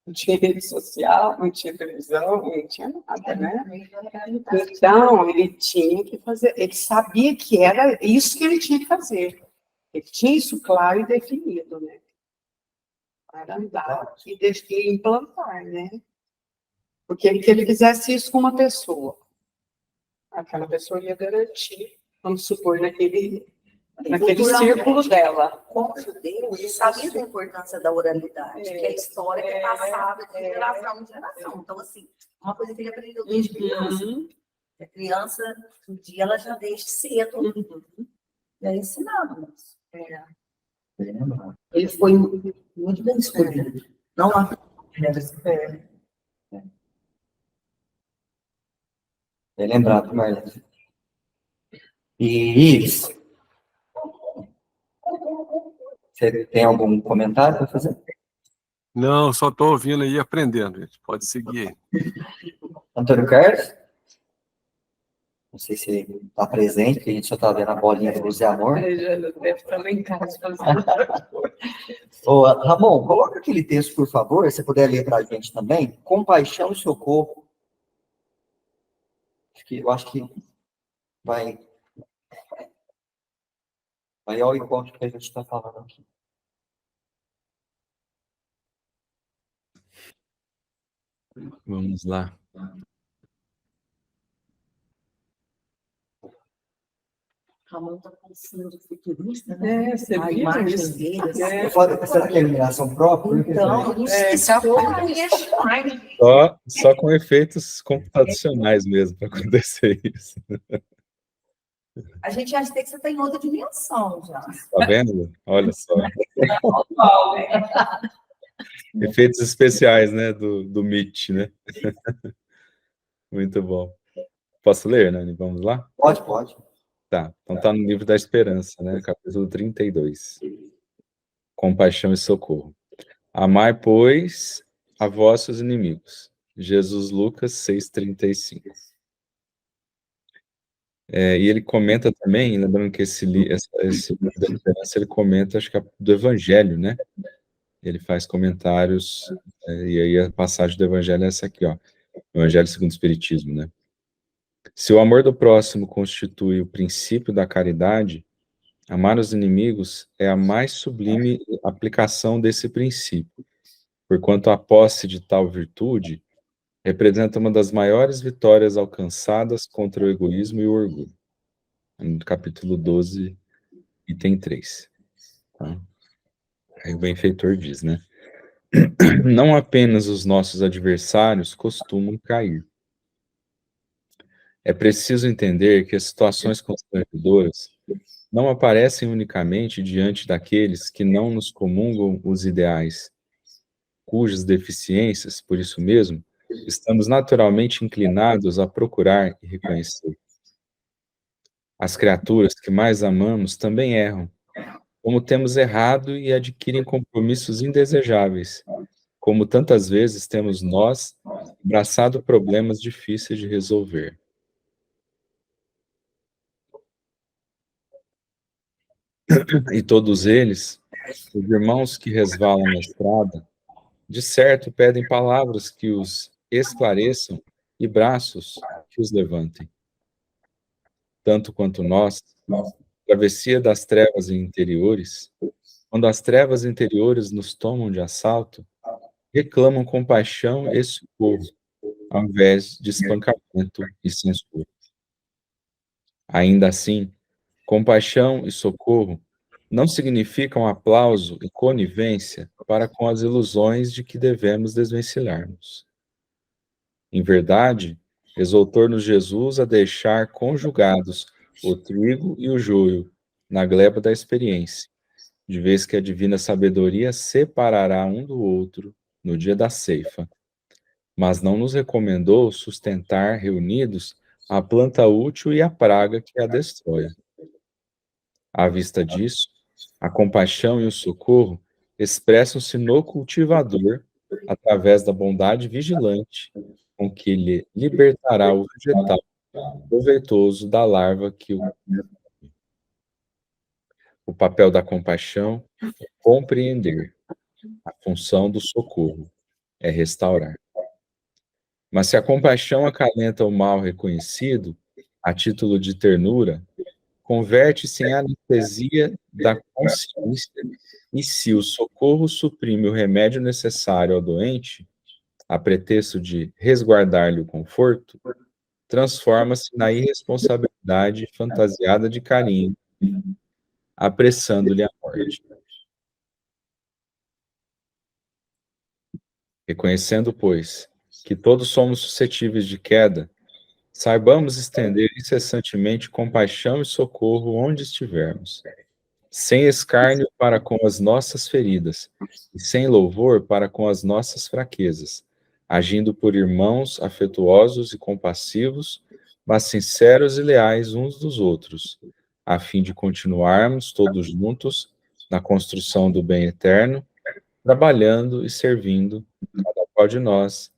Não tinha rede social, não tinha televisão, não tinha nada, né? Então, ele tinha que fazer, ele sabia que era isso que ele tinha que fazer. Ele tinha isso claro e definido, né? Para andar e implantar, né? Porque que ele fizesse isso com uma pessoa, aquela pessoa ia garantir, vamos supor, naquele círculo dela. Como judeu, ele sabia da importância da oralidade, que é a história que é passada de geração em geração. Então, assim, uma coisa que ele aprendeu desde criança. A criança, um dia, ela já desde cedo é ensinado isso. Ele foi muito bem escolhido. Não há Bem lembrado, Marlene. E Ives, você tem algum comentário para fazer? Não, só estou ouvindo aí e aprendendo, gente. Pode seguir. Antônio Carlos? Não sei se ele está presente, porque a gente só está vendo a bolinha de luz e amor. Deve estar lá em casa Ô, Ramon, coloca aquele texto, por favor, se puder ler para a gente também. Compaixão e socorro. Eu acho que vai ao encontro que a gente está falando aqui. Vamos lá. Ramon está com síndrome futurista, né? É, você A viu imagem isso? dele, assim. É. Será que é iluminação própria? Então, não sei se foi. Só com efeitos computacionais mesmo para acontecer isso. A gente acha que você está em outra dimensão já. Tá vendo? Olha só. Normal, né? Efeitos especiais, né? Do Meet, né? Muito bom. Posso ler, Nani? Vamos lá? Pode. Tá. Então tá no livro da Esperança, né? Capítulo 32. Compaixão e socorro. Amai, pois, a vossos inimigos. Jesus Lucas 6,35. E ele comenta também, lembrando que esse livro da Esperança, ele comenta, acho que é do Evangelho, né? Ele faz comentários, e aí a passagem do Evangelho é essa aqui, ó. Evangelho segundo o Espiritismo, né? Se o amor do próximo constitui o princípio da caridade, amar os inimigos é a mais sublime aplicação desse princípio, porquanto a posse de tal virtude representa uma das maiores vitórias alcançadas contra o egoísmo e o orgulho. No capítulo 12, item 3. Tá? Aí o benfeitor diz, né? Não apenas os nossos adversários costumam cair. É preciso entender que as situações constrangedoras não aparecem unicamente diante daqueles que não nos comungam os ideais, cujas deficiências, por isso mesmo, estamos naturalmente inclinados a procurar e reconhecer. As criaturas que mais amamos também erram, como temos errado e adquirem compromissos indesejáveis, como tantas vezes temos nós abraçado problemas difíceis de resolver. E todos eles, os irmãos que resvalam na estrada, de certo pedem palavras que os esclareçam e braços que os levantem. Tanto quanto nós, travessia das trevas interiores, quando as trevas interiores nos tomam de assalto, reclamam compaixão e socorro, ao invés de espancamento e censura. Ainda assim, compaixão e socorro não significam aplauso e conivência para com as ilusões de que devemos desvencilhar-nos. Em verdade, exortou-nos Jesus a deixar conjugados o trigo e o joio na gleba da experiência, de vez que a divina sabedoria separará um do outro no dia da ceifa, mas não nos recomendou sustentar reunidos a planta útil e a praga que a destrói. À vista disso, a compaixão e o socorro expressam-se no cultivador através da bondade vigilante com que lhe libertará o vegetal proveitoso da larva que o papel da compaixão é compreender. A função do socorro é restaurar. Mas se a compaixão acalenta o mal reconhecido, a título de ternura, converte-se em anestesia da consciência, e se o socorro suprime o remédio necessário ao doente, a pretexto de resguardar-lhe o conforto, transforma-se na irresponsabilidade fantasiada de carinho, apressando-lhe a morte. Reconhecendo, pois, que todos somos suscetíveis de queda, saibamos estender incessantemente compaixão e socorro onde estivermos, sem escárnio para com as nossas feridas, e sem louvor para com as nossas fraquezas, agindo por irmãos afetuosos e compassivos, mas sinceros e leais uns dos outros, a fim de continuarmos todos juntos na construção do bem eterno, trabalhando e servindo, cada qual de nós,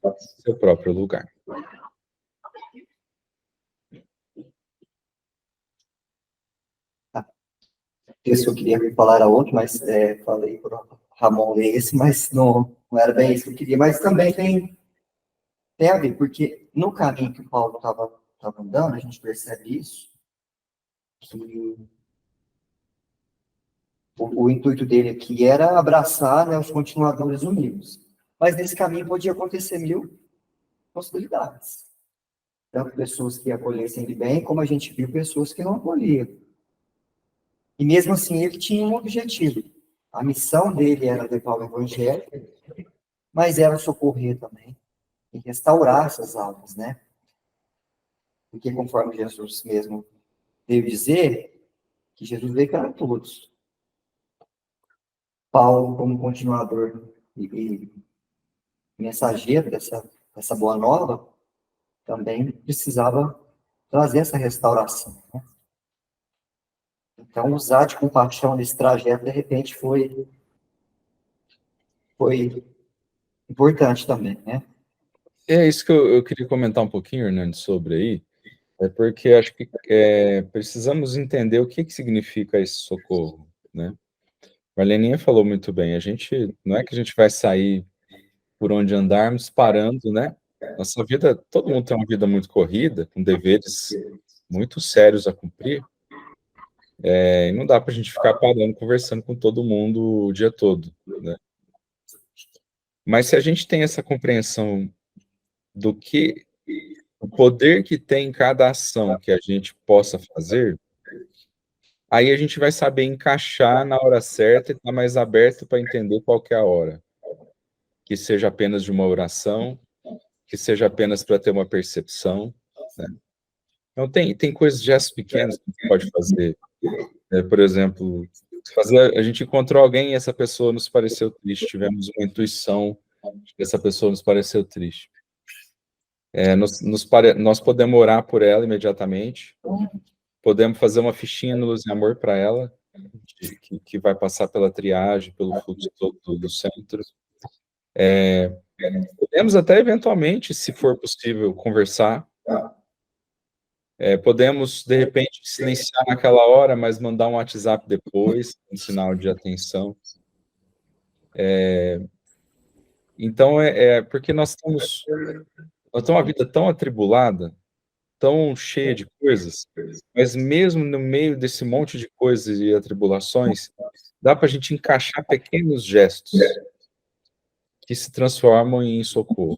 seu próprio lugar. Esse que eu queria falar era outro, mas falei para o Ramon ler esse, mas não era bem isso que eu queria. Mas também tem a ver, porque no caminho que o Paulo estava andando, a gente percebe isso, que o intuito dele aqui era abraçar, né, os continuadores unidos. Mas nesse caminho podia acontecer 1000 possibilidades. Tanto pessoas que acolhessem ele bem, como a gente viu pessoas que não acolhiam. E mesmo assim, ele tinha um objetivo. A missão dele era levar o evangelho, mas era socorrer também e restaurar essas almas, né? Porque conforme Jesus mesmo veio dizer, que Jesus veio para todos. Paulo, como continuador e mensageiro dessa boa nova, também precisava trazer essa restauração, né? Então, usar de compaixão nesse trajeto, de repente, foi importante também, né? É isso que eu queria comentar um pouquinho, Hernandes, sobre aí, porque acho que precisamos entender o que significa esse socorro, né? Marleninha falou muito bem, não é que a gente vai sair por onde andarmos parando, né? Nossa vida, todo mundo tem uma vida muito corrida, com deveres muito sérios a cumprir, e não dá para a gente ficar parando, conversando com todo mundo o dia todo, né? Mas se a gente tem essa compreensão do que o poder que tem cada ação que a gente possa fazer, aí a gente vai saber encaixar na hora certa e estar mais aberto para entender qual que é a hora. Que seja apenas de uma oração, que seja apenas para ter uma percepção, né? Então, tem coisas, gestos pequenos que a gente pode fazer. Por exemplo, a gente encontrou alguém e essa pessoa nos pareceu triste, tivemos uma intuição de que essa pessoa nos pareceu triste. Nós podemos orar por ela imediatamente, podemos fazer uma fichinha no Luz e Amor para ela, que vai passar pela triagem, pelo fluxo todo do centro. Podemos até, eventualmente, se for possível, conversar. Podemos, de repente, silenciar naquela hora, mas mandar um WhatsApp depois, um sinal de atenção. Então, porque nós temos uma vida tão atribulada, tão cheia de coisas, mas mesmo no meio desse monte de coisas e atribulações, dá para a gente encaixar pequenos gestos que se transformam em socorro.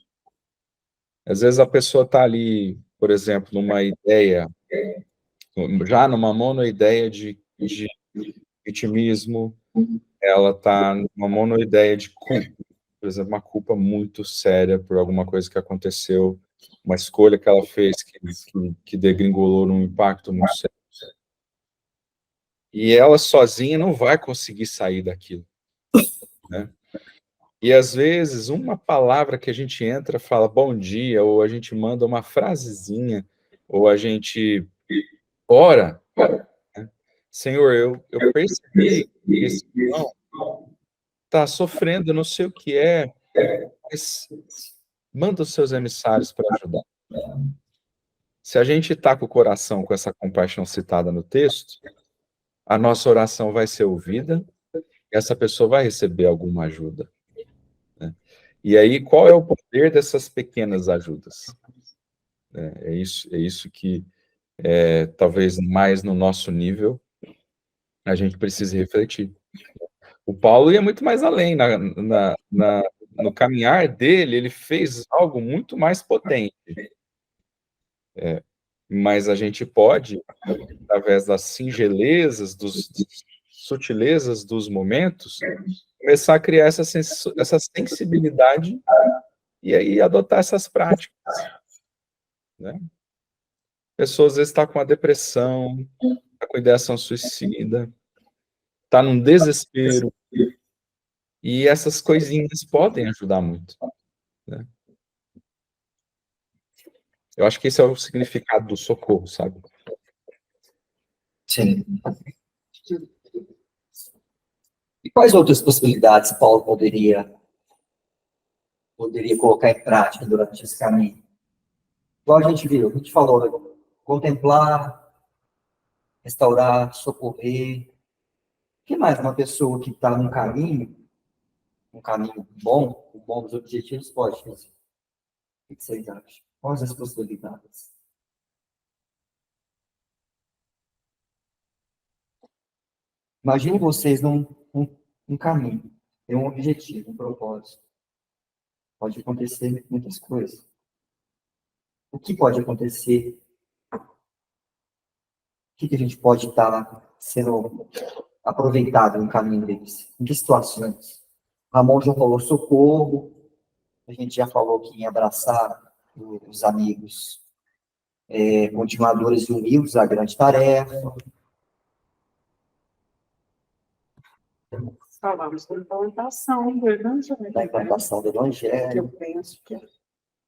Às vezes a pessoa está ali, por exemplo, numa ideia, já numa monoideia de vitimismo, ela está numa monoideia de culpa, por exemplo, uma culpa muito séria por alguma coisa que aconteceu, uma escolha que ela fez que degringolou num impacto muito sério. E ela sozinha não vai conseguir sair daquilo, né? E às vezes uma palavra que a gente entra, fala bom dia, ou a gente manda uma frasezinha, ou a gente ora, né? Senhor, eu percebi que esse irmão está sofrendo, eu não sei o que é, mas manda os seus emissários para ajudar. Se a gente está com o coração com essa compaixão citada no texto, a nossa oração vai ser ouvida, e essa pessoa vai receber alguma ajuda, né? E aí, qual é o poder dessas pequenas ajudas? É isso que, talvez mais no nosso nível, a gente precise refletir. O Paulo ia muito mais além, no caminhar dele, ele fez algo muito mais potente. Mas a gente pode, através das singelezas, das sutilezas dos momentos, começar a criar essa sensibilidade e aí adotar essas práticas, né? A pessoa às vezes está com uma depressão, está com ideação suicida, está num desespero, e essas coisinhas podem ajudar muito, né? Eu acho que esse é o significado do socorro, sabe? Sim. E quais outras possibilidades Paulo poderia colocar em prática durante esse caminho? Igual a gente viu, a gente falou, contemplar, restaurar, socorrer. O que mais uma pessoa que está num caminho bom, com bons objetivos, pode fazer? O que vocês acham? Quais as possibilidades? Imagine vocês num caminho, tem um objetivo, um propósito. Pode acontecer muitas coisas. O que pode acontecer? O que a gente pode estar sendo aproveitado no caminho deles? Em que situações? Ramon já falou socorro, a gente já falou que em abraçar os amigos continuadores e unidos à grande tarefa. Falamos da implantação do evangelho. Da implantação do Que evangelho. eu penso que é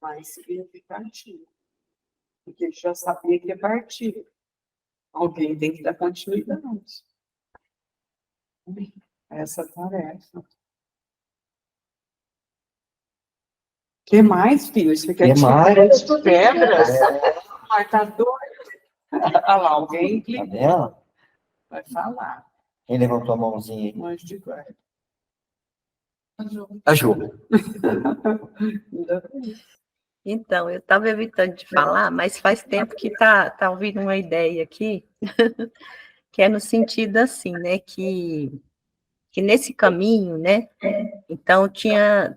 mais significativo. Porque ele já sabia que ia partir. Alguém tem que dar continuidade a essa tarefa. O que mais, filho? Você quer Que mais? de pedras? Mas tá doido. Olha lá, alguém Tá vendo? vai falar. Quem levantou a mãozinha aí? Um anjo de guarda. A Ju. Ainda bem. Então, eu estava evitando de falar, mas faz tempo que tá ouvindo uma ideia aqui, que é no sentido assim, né, que nesse caminho, né, então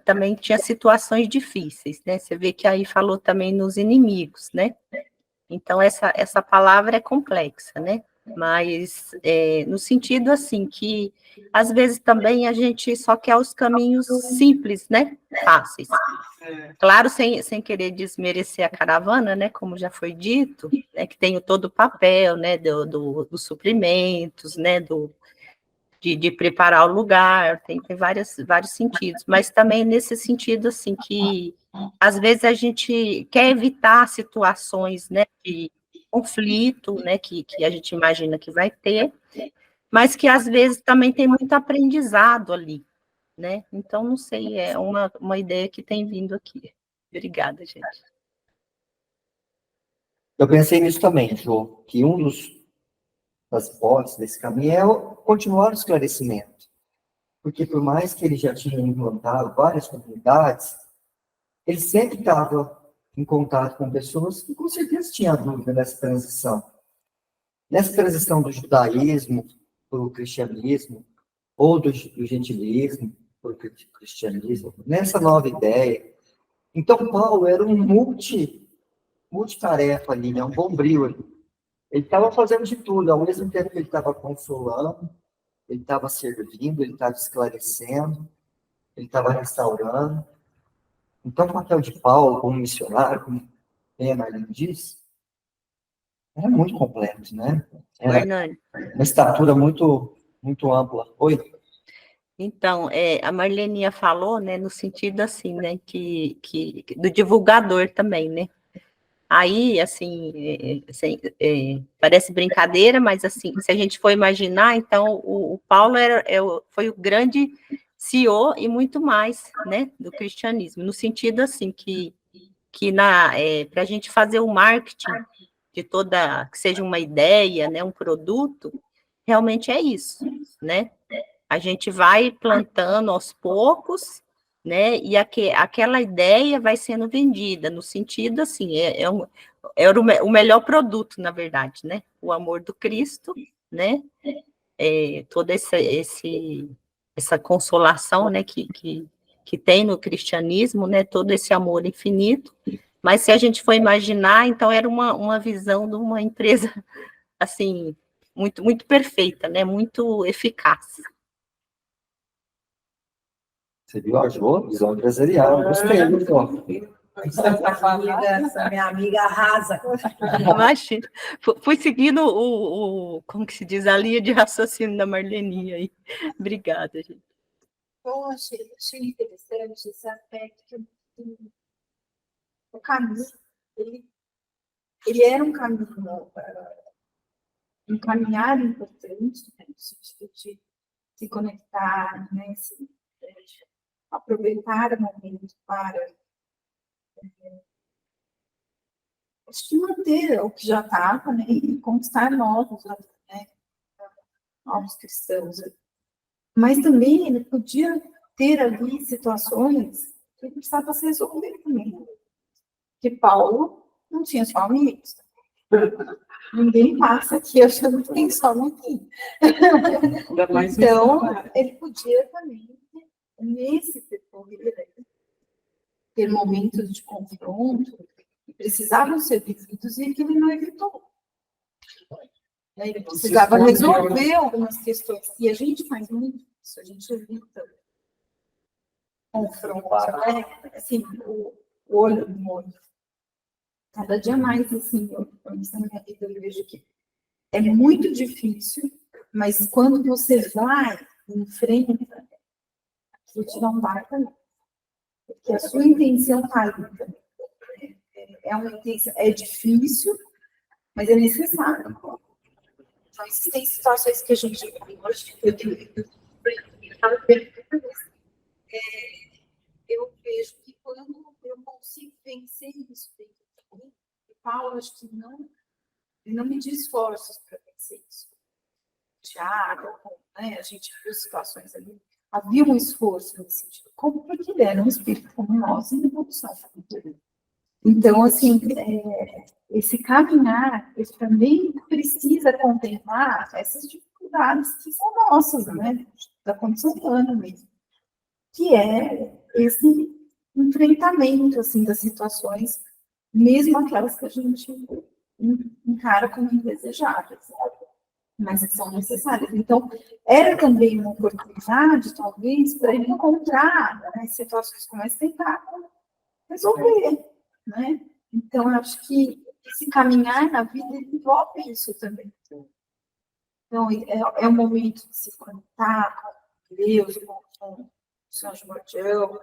também tinha situações difíceis, né, você vê que aí falou também nos inimigos, né, então essa palavra é complexa, né, mas no sentido assim, que às vezes também a gente só quer os caminhos simples, né, fáceis. Claro, sem querer desmerecer a caravana, né, como já foi dito, né, que tem todo o papel, né, dos suprimentos, né, de preparar o lugar, tem vários sentidos, mas também nesse sentido, assim, que às vezes a gente quer evitar situações, né, de conflito, né, que a gente imagina que vai ter, mas que às vezes também tem muito aprendizado ali, né, então não sei, é uma ideia que tem vindo aqui. Obrigada, gente. Eu pensei nisso também, Jô, que das hipóteses desse caminho é continuar o esclarecimento. Porque por mais que ele já tinha implantado várias comunidades, ele sempre estava em contato com pessoas que com certeza tinham dúvida nessa transição. Nessa transição do judaísmo para o cristianismo, ou do gentilismo para o cristianismo, nessa nova ideia. Então, Paulo era um multitarefa ali, né? Um bombril ali. Ele estava fazendo de tudo, ao mesmo tempo que ele estava consolando, ele estava servindo, ele estava esclarecendo, ele estava restaurando. Então, o papel de Paulo como missionário, como a Marlene diz, era muito completo, né? Era Hernani. uma estatura muito, muito ampla. Oi? Então, a Marleninha falou, né, no sentido assim, né, que do divulgador também, né? Aí, assim, parece brincadeira, mas assim, se a gente for imaginar, então o Paulo foi o grande CEO e muito mais, né, do cristianismo, no sentido assim que para a gente fazer o marketing de que seja uma ideia, né, um produto, realmente é isso, né? A gente vai plantando aos poucos, né? E aquela ideia vai sendo vendida, no sentido assim, era o melhor produto, na verdade, né? O amor do Cristo, né? Toda essa consolação, né? Que tem no cristianismo, né? Todo esse amor infinito. Mas se a gente for imaginar, então era uma visão de uma empresa assim muito muito perfeita, né? Muito eficaz. Você viu a Jô? Visão empresarial. Gostei, muito. Essa minha amiga arrasa. Imagina. Fui seguindo como que se diz, a linha de raciocínio da Marleninha aí. Obrigada, gente. Eu achei interessante esse aspecto do caminho. Ele era um caminho, um caminhar importante, né, no sentido de se conectar, né, aproveitar o momento para manter o que já estava, né, e conquistar novos, né, novos cristãos. Mas também ele podia ter ali situações que ele precisava se resolver também. Que Paulo não tinha só amigos. Ninguém passa aqui achando que tem só amiguinho. Então, ele podia também, nesse percorrer, ter momentos de confronto que precisavam ser vividos e que ele não evitou. Né? Ele precisava resolver algumas questões. E a gente faz muito isso, a gente evita confronto, né? Assim, o olho no olho. Cada dia mais, assim, na minha vida, eu vejo que é muito difícil, mas quando você vai, enfrenta, aquilo te dá um baita, porque a sua intenção está ali também. É uma intenção, é difícil, mas é necessário. Então, existem situações que a gente eu vejo que quando eu consigo vencer isso dentro de mim, Paulo, acho que não medir esforços para vencer isso. Tiago, né, a gente viu situações ali, havia um esforço nesse sentido, porque ele era um espírito como nós em evolução. Então, assim, esse caminhar, ele também precisa contemplar essas dificuldades que são nossas, né, da condição humana mesmo, que é esse enfrentamento, assim, das situações, mesmo aquelas que a gente encara como indesejáveis, mas que são necessárias. Então, era também uma oportunidade, talvez, para ele encontrar, né, situações como essa, tentar resolver, né? Então, eu acho que esse caminhar na vida envolve isso também. Então, é um momento de se conectar com Deus, com o São João,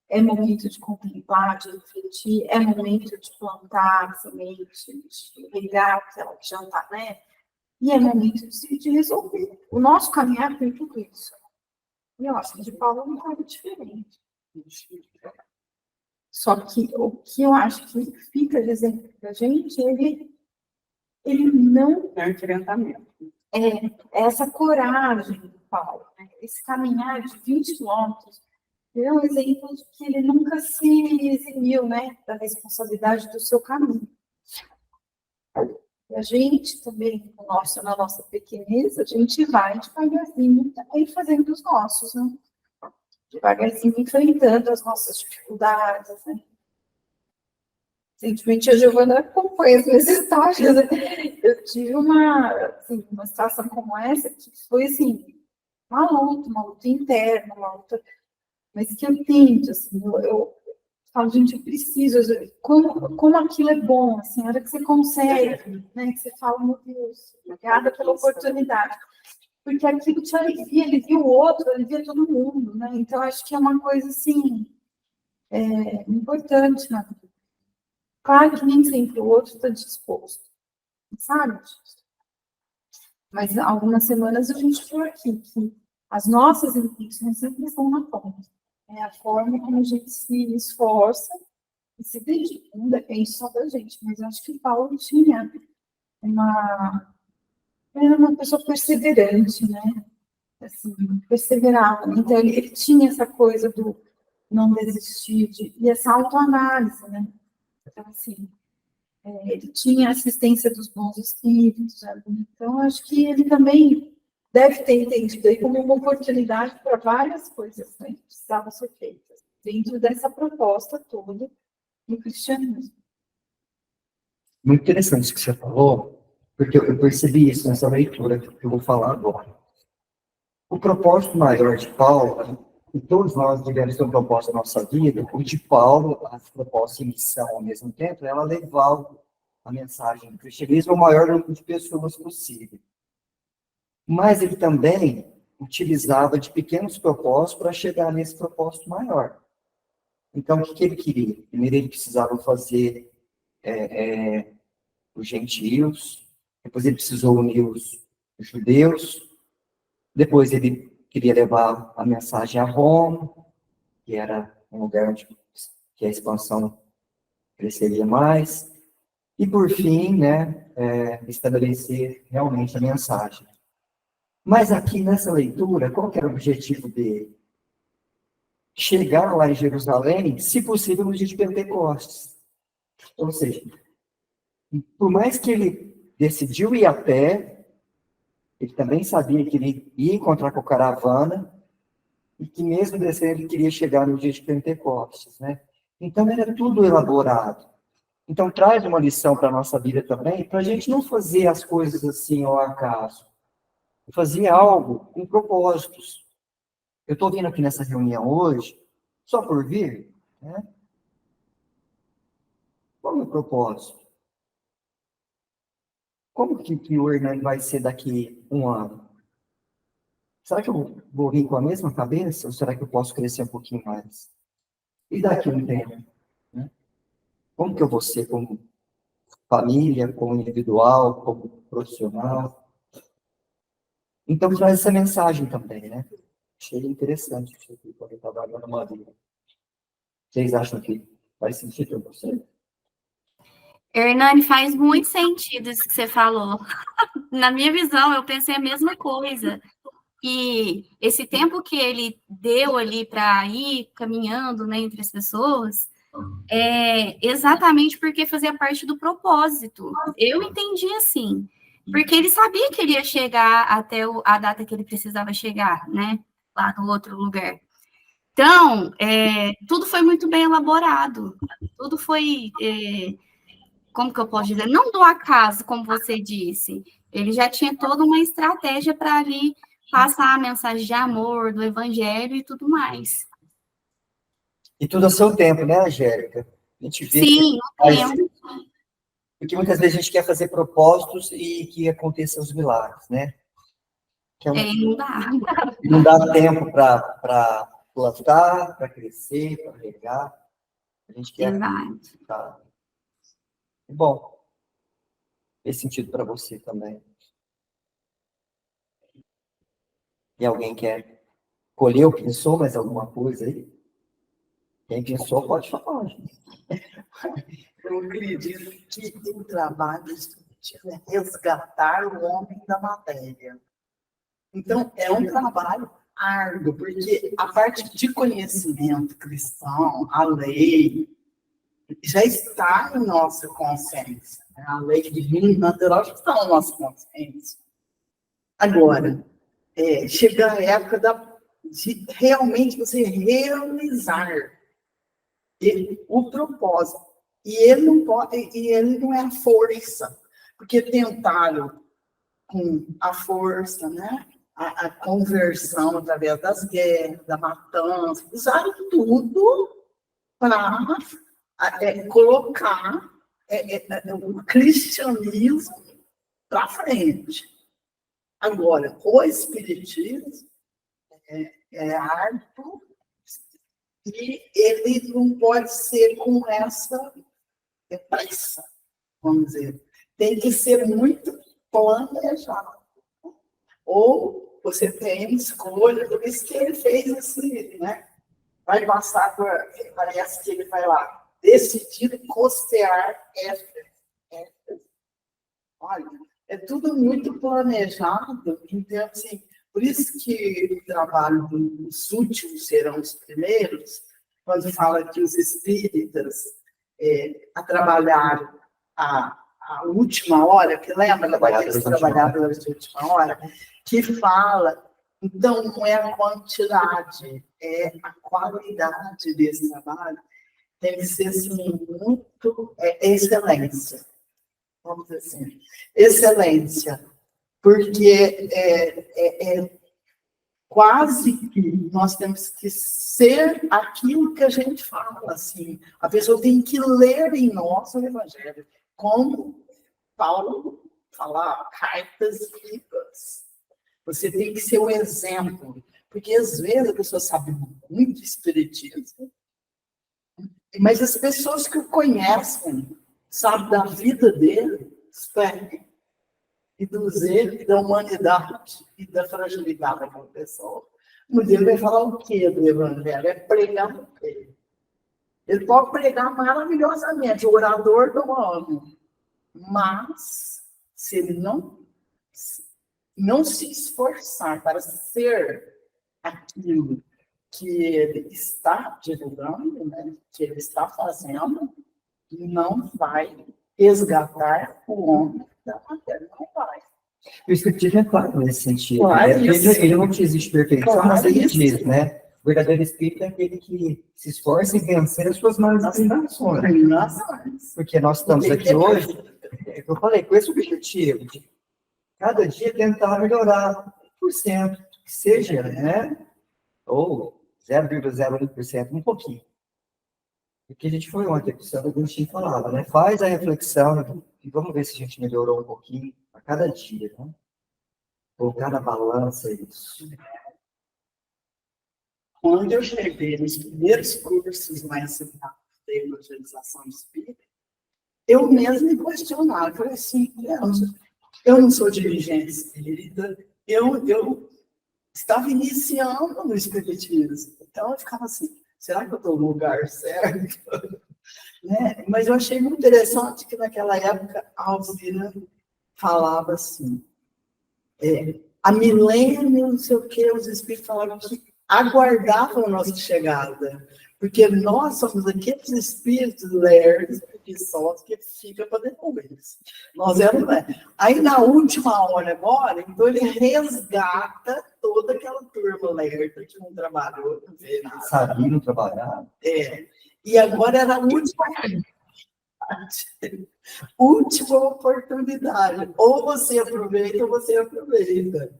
é momento de contemplar, de refletir, é momento de plantar semente, de regar aquela que já está, né? E é momento de resolver. O nosso caminhar tem tudo isso. E eu acho que de Paulo não estava diferente. Só que o que eu acho que fica de exemplo para a gente, ele não... É um enfrentamento. Essa coragem do Paulo, né? Esse caminhar de 20 quilômetros, é um exemplo de que ele nunca se eximiu, né, da responsabilidade do seu caminho. E a gente também, na nossa pequenez, a gente vai devagarzinho também fazendo os nossos, né? Devagarzinho enfrentando as nossas dificuldades, né? Recentemente, a Giovana acompanha as minhas histórias, né? Eu tive uma situação como essa, que foi, assim, uma luta interna, uma luta, mas que eu tento, assim, eu falo, gente, eu preciso, como aquilo é bom, assim, a hora que você consegue, né, que você fala, meu Deus, obrigada pela oportunidade, porque aquilo te alivia o outro, alivia todo mundo, né, então acho que é uma coisa, assim, importante na vida. Claro que nem sempre o outro está disposto, sabe? Mas algumas semanas a gente viu aqui que as nossas intenções sempre estão na ponta. É a forma como a gente se esforça e se dedica. Não depende só da gente, mas eu acho que o Paulo tinha era uma pessoa perseverante, né? Assim, perseverava. Então, ele tinha essa coisa do não desistir, e essa autoanálise, né? Então, assim, ele tinha a assistência dos bons espíritos, né? Então, acho que ele também deve ter entendido aí como uma oportunidade para várias coisas, né, que precisavam ser feitas, dentro dessa proposta toda do cristianismo. Muito interessante isso que você falou, porque eu percebi isso nessa leitura que eu vou falar agora. O propósito maior de Paulo, e todos nós devemos ter um propósito na nossa vida, o de Paulo, a proposta e missão ao mesmo tempo, ela levar a mensagem do cristianismo ao maior número de pessoas possível. Mas ele também utilizava de pequenos propósitos para chegar nesse propósito maior. Então, o que ele queria? Primeiro, ele precisava fazer os gentios, depois ele precisou unir os judeus, depois ele queria levar a mensagem a Roma, que era um lugar onde que a expansão cresceria mais, e por fim, né, estabelecer realmente a mensagem. Mas aqui nessa leitura, qual que era o objetivo dele? Chegar lá em Jerusalém, se possível, no dia de Pentecostes. Ou seja, por mais que ele decidiu ir a pé, ele também sabia que ele ia encontrar com a caravana, e que mesmo descendo ele queria chegar no dia de Pentecostes, né? Então era tudo elaborado. Então, traz uma lição para a nossa vida também, para a gente não fazer as coisas assim ao acaso. Fazer algo com propósitos. Eu estou vindo aqui nessa reunião hoje, só por vir, né? Qual é o meu propósito? Como que o Hernani vai ser daqui um ano? Será que eu vou vir com a mesma cabeça? Ou será que eu posso crescer um pouquinho mais? E daqui um tempo? Né? Como que eu vou ser como família, como individual, como profissional? Então, traz essa mensagem também, né? Achei interessante isso aqui, quando eu trabalho numa vida. Vocês acham que faz sentido para você? Hernani, faz muito sentido isso que você falou. Na minha visão, eu pensei a mesma coisa. E esse tempo que ele deu ali para ir caminhando, né, entre as pessoas, é exatamente porque fazia parte do propósito. Eu entendi assim, porque ele sabia que ele ia chegar até a data que ele precisava chegar, né, lá no outro lugar. Então, tudo foi muito bem elaborado, tudo foi, como que eu posso dizer, não do acaso, como você disse, ele já tinha toda uma estratégia para ali passar a mensagem de amor, do evangelho e tudo mais. E tudo a seu tempo, né, Angélica? A gente vê Sim, que porque muitas vezes a gente quer fazer propósitos e que aconteçam os milagres, né? Que não dá. Não dá tempo para plantar, para crescer, para regar. A gente quer. Tá. Bom, fez sentido para você também. E alguém quer colher ou pensou mais alguma coisa aí? Quem pensou pode falar, gente. Eu acredito que o trabalho é resgatar o homem da matéria. Então, é um trabalho árduo, porque a parte de conhecimento cristão, a lei, já está em nossa consciência. A lei divina natural já está na nossa consciência. Agora, chega a época de realmente você realizar o propósito. E ele não é a força, porque tentaram com a força, né? A conversão através das guerras, da matança, usaram tudo para colocar o cristianismo para frente. Agora, o espiritismo é árduo e ele não pode ser com essa pressa, vamos dizer. Tem que ser muito planejado. Ou você tem escolha, por isso que ele fez assim, né? Vai passar parece que ele vai lá, decidir costear Éfeso. Olha, é tudo muito planejado, então, assim, por isso que o trabalho dos últimos serão os primeiros, quando fala que os espíritas trabalharam a última hora, que lembra daqueles trabalhadores de última hora, que fala, então não é a quantidade, é a qualidade desse trabalho, tem que ser assim, muito excelência, vamos dizer assim, excelência, porque quase que nós temos que ser aquilo que a gente fala, assim, a pessoa tem que ler em nós o Evangelho, como Paulo fala, cartas vivas. Você tem que ser o exemplo, porque às vezes a pessoa sabe muito de espiritismo, mas as pessoas que o conhecem, sabem da vida dele, e dos erros, da humanidade e da fragilidade daquela pessoa. O ele vai falar o quê do Evangelho? É pregar o quê? Ele pode pregar maravilhosamente, o orador do ano, mas se ele não se esforçar para ser aquilo que ele está divulgando, né, que ele está fazendo, não vai resgatar o homem da matéria, não vai. O Espiritismo é claro nesse sentido. Claro, Ele não existe perfeição, mas ele diz, né? O verdadeiro espírito é aquele que se esforça em vencer as suas manifestações. Porque nós estamos aqui hoje, eu falei, com esse objetivo de cada dia tentar melhorar 1%, que seja, né? Ou 0,01%, um pouquinho. Porque a gente foi ontem, que o Santo Agostinho falava, né? Faz a reflexão e vamos ver se a gente melhorou um pouquinho a cada dia, né? Colocar na balança isso. Quando eu cheguei nos primeiros cursos mais de evangelização espírita, eu mesmo me questionava. Eu falei assim, eu não sou dirigente espírita, eu estava iniciando no espiritismo. Então, eu ficava assim, será que eu estou no lugar certo? Né? Mas eu achei muito interessante que naquela época a Alzira falava assim, há milênios, não sei o que, os espíritos falavam que aguardavam a nossa chegada, porque nós somos aqueles espíritos lerdos, preguiçosos, que ficam para depois. Nós éramos, né? Aí, na última hora agora, então ele resgata toda aquela turma lerda que não trabalhou, não fez nada. Sabia não trabalhar. E agora era a última oportunidade. Ou você aproveita, ou você aproveita.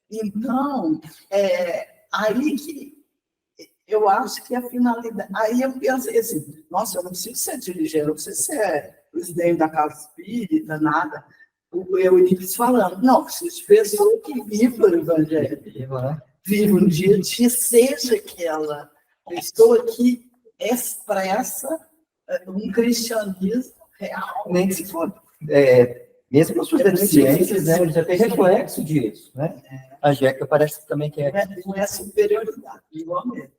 Então, aí que eu acho que a finalidade... Aí eu pensei assim, nossa, eu não preciso ser dirigente, eu não preciso ser presidente da Casa Espírita, nada. Eu iria falando, não, preciso de pessoa que viva o Evangelho. Viva um dia de seja aquela pessoa que expressa um cristianismo real. Nem que se for... mesmo com suas deficiências, né? Ele já tem reflexo disso, né? A Jeca parece também que não é superioridade, igualmente.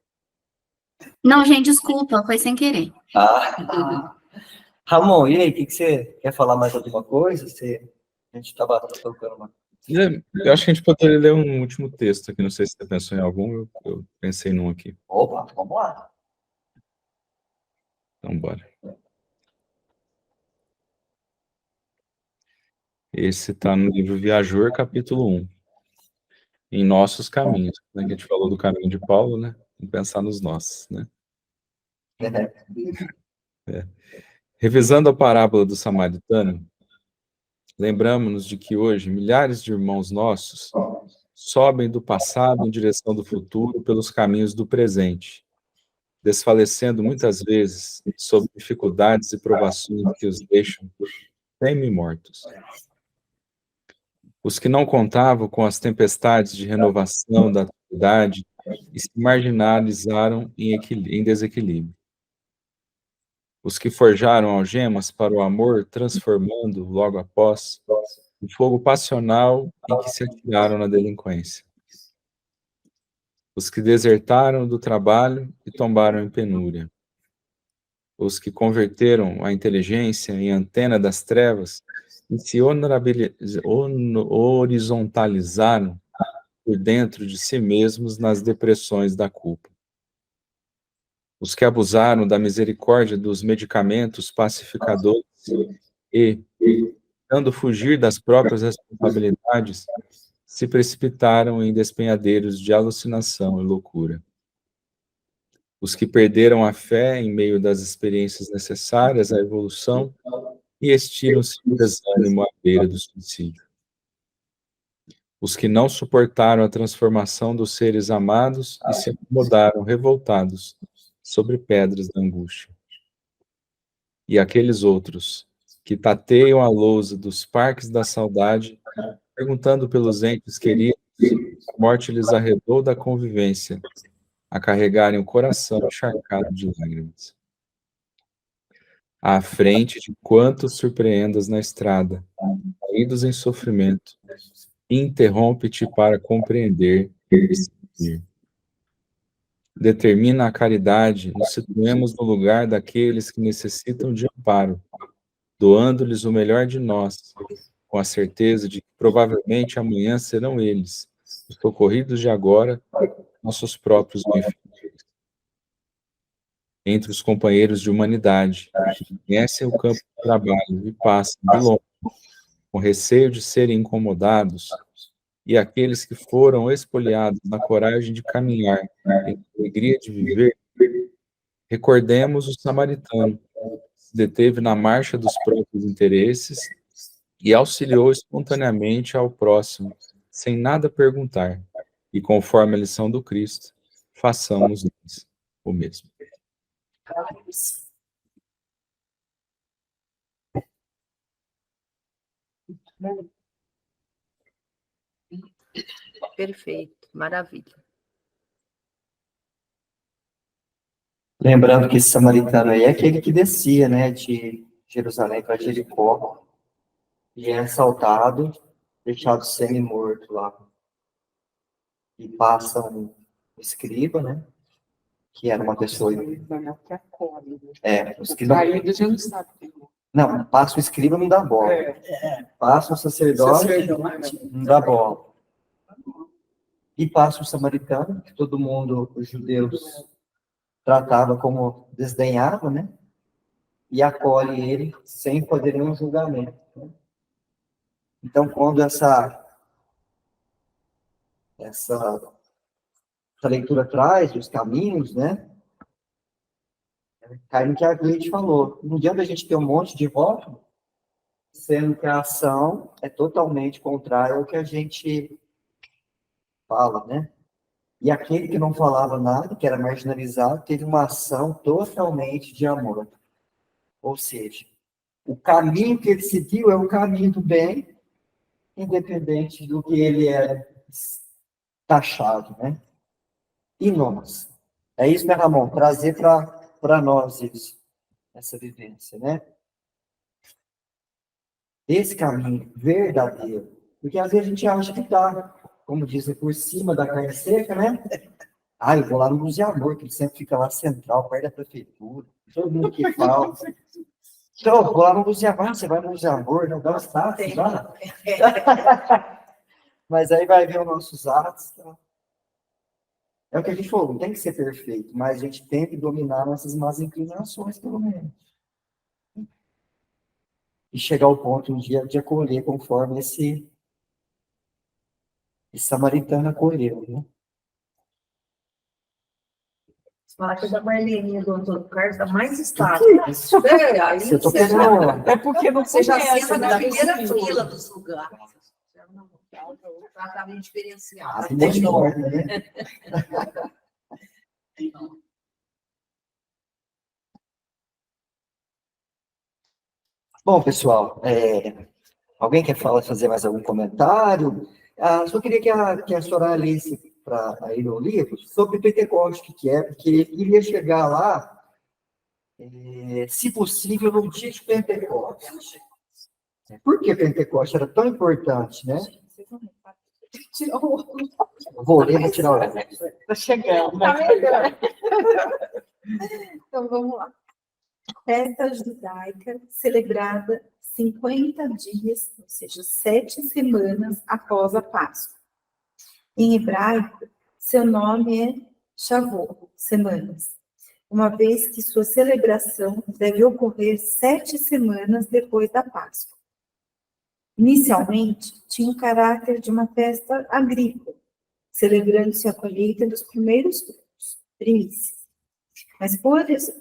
Não, gente, desculpa, foi sem querer. Ramon, e aí, o que você quer falar mais alguma coisa? A gente estava tocando uma... Eu acho que a gente poderia ler um último texto aqui, não sei se você pensou em algum, eu pensei num aqui. Opa, vamos lá. Então, bora. Esse está no livro Viajor, capítulo 1. Em nossos caminhos. Né? Que a gente falou do caminho de Paulo, né? Vamos pensar nos nossos, né? Revisando a parábola do samaritano, lembramos-nos de que hoje milhares de irmãos nossos sobem do passado em direção do futuro pelos caminhos do presente, desfalecendo muitas vezes sob dificuldades e provações que os deixam semi-mortos. Os que não contavam com as tempestades de renovação da atividade e se marginalizaram em desequilíbrio. Os que forjaram algemas para o amor, transformando, logo após, o fogo passional em que se atiraram na delinquência. Os que desertaram do trabalho e tombaram em penúria. Os que converteram a inteligência em antena das trevas e se horizontalizaram por dentro de si mesmos nas depressões da culpa. Os que abusaram da misericórdia dos medicamentos pacificadores e, tentando fugir das próprias responsabilidades, se precipitaram em despenhadeiros de alucinação e loucura. Os que perderam a fé em meio das experiências necessárias à evolução e estiram-se em desânimo à beira do suicídio. Os que não suportaram a transformação dos seres amados e se acomodaram revoltados sobre pedras da angústia. E aqueles outros que tateiam a lousa dos parques da saudade, perguntando pelos entes queridos, a morte lhes arredou da convivência, a carregarem o coração encharcado de lágrimas. À frente de quantos surpreendas na estrada, caídos em sofrimento, interrompe-te para compreender e seguir. Determina a caridade, nos situemos no lugar daqueles que necessitam de amparo, doando-lhes o melhor de nós, com a certeza de que provavelmente amanhã serão eles, os socorridos de agora, nossos próprios benfeitores. Entre os companheiros de humanidade, que conhecem o campo de trabalho e passam de longe, com receio de serem incomodados, e aqueles que foram espoliados na coragem de caminhar, em alegria de viver, recordemos o samaritano, que se deteve na marcha dos próprios interesses e auxiliou espontaneamente ao próximo, sem nada perguntar, e conforme a lição do Cristo, façamos nós o mesmo. Perfeito, maravilha. Lembrando que esse samaritano aí é aquele que descia, né, de Jerusalém para Jericó, e é assaltado, deixado semi-morto lá. E passa um escriba, né, que era uma pessoa... Que acolhe, né? É, o escriba... Aí a gente não sabe quem é. Não, passa o escriba, não dá bola. Passa o sacerdote, não dá bola. E passa o samaritano, que todo mundo, os judeus, tratava como desdenhava, né? E acolhe ele sem poder nenhum julgamento. Né? Então, quando essa leitura traz os caminhos, né? Cai no que a Gleide falou. Não adianta a gente ter um monte de voto, sendo que a ação é totalmente contrária ao que a gente fala, né? E aquele que não falava nada, que era marginalizado, teve uma ação totalmente de amor. Ou seja, o caminho que ele seguiu é o caminho do bem, independente do que ele é taxado, né? E nós? É isso, né, Ramon? Trazer para nós isso, essa vivência, né? Esse caminho verdadeiro. Porque às vezes a gente acha que está, como dizem, por cima da carne seca, né? Ah, eu vou lá no Luz e Amor, que ele sempre fica lá central, perto da prefeitura. Todo mundo que fala. Então, eu vou lá no Luz e Amor, você vai no Luz e Amor, não dá os status lá. Mas aí vai ver os nossos atos. Tá? É o que a gente falou, não tem que ser perfeito, mas a gente tem que dominar nossas más inclinações, pelo menos. E chegar ao ponto um dia de acolher conforme esse samaritano acolheu, né? Falar que a da Marlene e do Antônio Carlos dá mais status. Aí Você tô você pegando... É porque não você já conhece, senta né? na primeira fila dos lugares. Tratamento diferenciado. né? Bom, pessoal, alguém quer fazer mais algum comentário? Só queria que a senhora lesse para aí no livro sobre Pentecoste, que é, porque ele iria chegar lá, se possível, no dia de Pentecoste. Por que Pentecoste era tão importante, né? Vou ler, vou tirar o óculos. Está chegando. Tá melhor. Então, vamos lá. Festa judaica celebrada 50 dias, ou seja, 7 semanas após a Páscoa. Em hebraico, seu nome é Shavuot, semanas, uma vez que sua celebração deve ocorrer 7 semanas depois da Páscoa. Inicialmente, tinha o caráter de uma festa agrícola, celebrando-se a colheita dos primeiros frutos, primícias. Mas,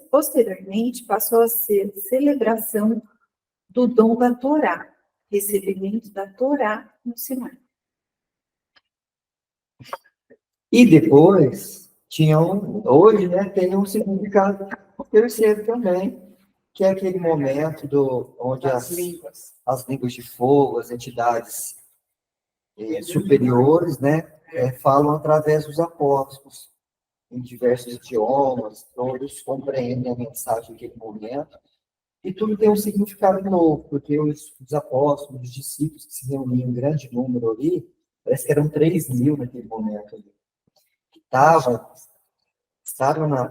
posteriormente, passou a ser celebração do dom da Torá, recebimento da Torá no Sinai. E depois, hoje, né, tem um significado terceiro também, que é aquele momento onde as línguas de fogo, as entidades superiores, né, falam através dos apóstolos, em diversos idiomas, todos compreendem a mensagem naquele momento, e tudo tem um significado novo, porque os apóstolos, os discípulos que se reuniam em grande número ali, parece que eram 3.000 naquele momento ali, que estavam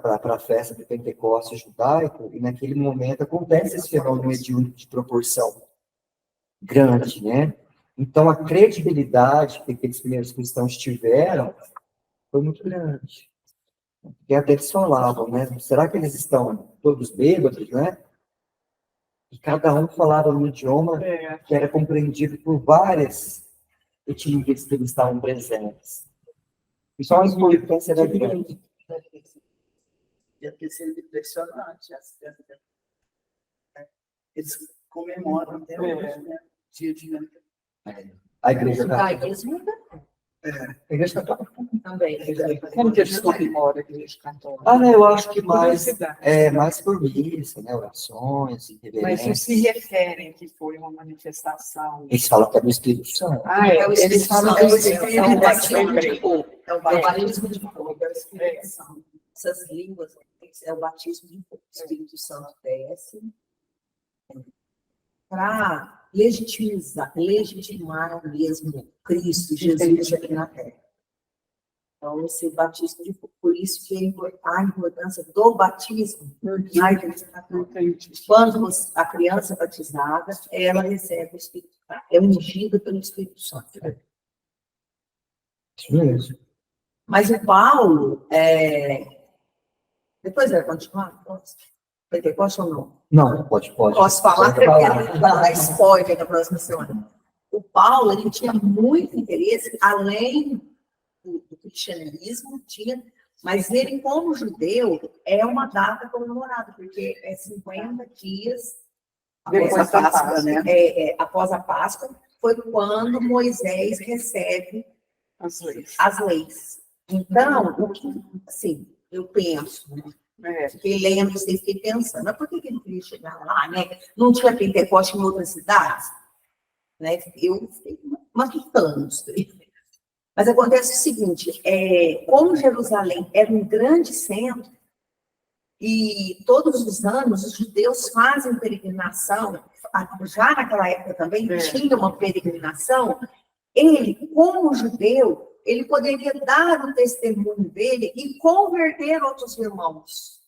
para a festa de Pentecostes judaico, e naquele momento acontece esse fenômeno mediúnico de proporção grande, né? Então, a credibilidade que aqueles primeiros cristãos tiveram foi muito grande. Porque até eles falavam, né? Será que eles estão todos bêbados, né? E cada um falava no idioma que era compreendido por várias eu tinha visto que eles estavam presentes. E só a importância da grande. Deve ter sido impressionante. Eles comemoram até hoje, né? Dia de A igreja Da católica. igreja A igreja católica. também. Como que eles comemoram a igreja católica? Ah, né, eu acho que mais, Curiosidade. mais por missa, né? Orações, Mas reverências. se referem que foi uma manifestação. Eles falam que é do Espírito Santo. Ah, é, É o eles Espírito falam Santo, do é o Espírito batismo de Santo. fogo. É o batismo de fogo. É o Espírito Santo. Essas línguas é o batismo de fogo. O Espírito Santo desce para legitimar mesmo Cristo, Jesus aqui na Terra. Então, esse batismo de fogo. Por isso que a importância do batismo na Igreja Católica. Quando a criança é batizada, ela recebe o Espírito Santo. É ungida pelo Espírito Santo. Isso mesmo. Mas o Paulo, depois vai continuar? Posso ou não? Não, pode. Posso falar? Pode falar. Porque vai dar spoiler na próxima semana. O Paulo, ele tinha muito interesse, além do cristianismo, mas ele, como judeu, é uma data comemorada, porque é 50 dias Depois após a da Páscoa, Páscoa. né? Após a Páscoa, foi quando Moisés recebe As leis. as leis. Então, o que, assim, eu penso, fiquei lendo isso e fiquei pensando, mas por que ele queria chegar lá, né? Não tinha Pentecoste em outras cidades? Né? Eu fiquei matutando isso. Mas acontece o seguinte, como Jerusalém era um grande centro, e todos os anos os judeus fazem peregrinação, já naquela época também tinha uma peregrinação, ele, como judeu, ele poderia dar o testemunho dele e converter outros irmãos.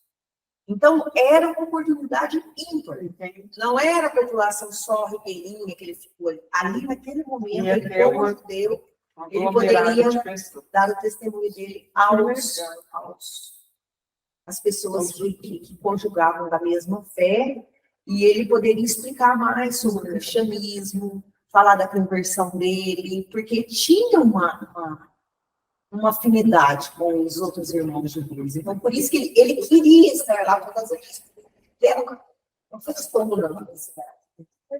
Então, era uma oportunidade ímpar. Não era a população só ribeirinha que ele ficou ali naquele momento, ele, como judeu, ele poderia dar o testemunho dele às pessoas que conjugavam da mesma fé, e ele poderia explicar mais sobre o cristianismo, falar da conversão dele, porque tinha uma afinidade com os outros irmãos judeus. Então, por isso que ele queria estar lá para fazer isso. Não foi estômago, não. O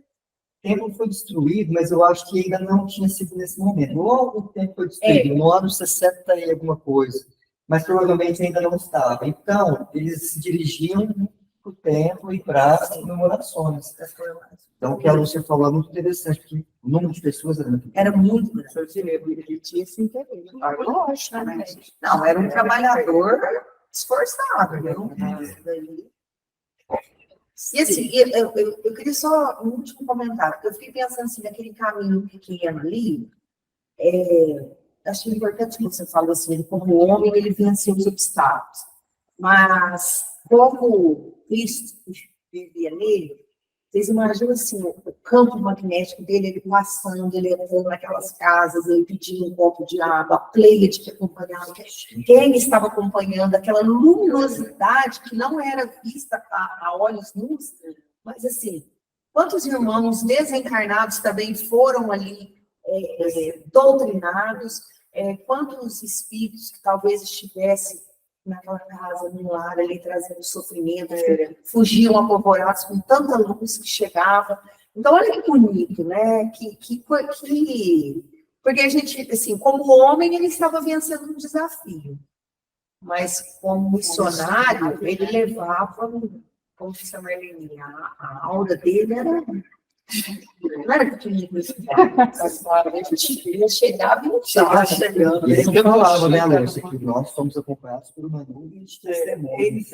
templo foi destruído, mas eu acho que ainda não tinha sido nesse momento. Logo o templo foi destruído, no ano 60 e alguma coisa. Mas provavelmente ainda não estava. Então, eles se dirigiam para o templo e para as comemorações. Então, o que a Lúcia falou é muito interessante, porque o número de pessoas era muito grande. Era muito grande. Ele tinha esse interesse. Lógico, né? Não, era um trabalhador esforçado. E assim, eu queria só um último comentário. Eu fiquei pensando assim, naquele caminho pequeno ali, acho importante que você falou assim, ele como homem, ele venceu os obstáculos. Mas, como Cristo vivia nele, vocês imaginam assim, o campo magnético dele, ele passando, ele entrando naquelas casas, ele pedindo um copo de água, a Pleiade que acompanhava, quem estava acompanhando, aquela luminosidade que não era vista a olhos nus, mas assim, quantos irmãos desencarnados também foram ali doutrinados, quantos espíritos que talvez estivessem naquela casa, no lar, ali trazendo sofrimento, fugiam apavorados com tanta luz que chegava. Então, olha que bonito, né? Porque a gente, assim, como homem, ele estava vencendo um desafio. Mas, como missionário, ele levava, como disse a Marlene, a aura dele era... Não era pequenininho, ele chegava e estava chegando. E ele falava, né, Lúcia, que nós somos acompanhados por uma nuvem de testemunhos.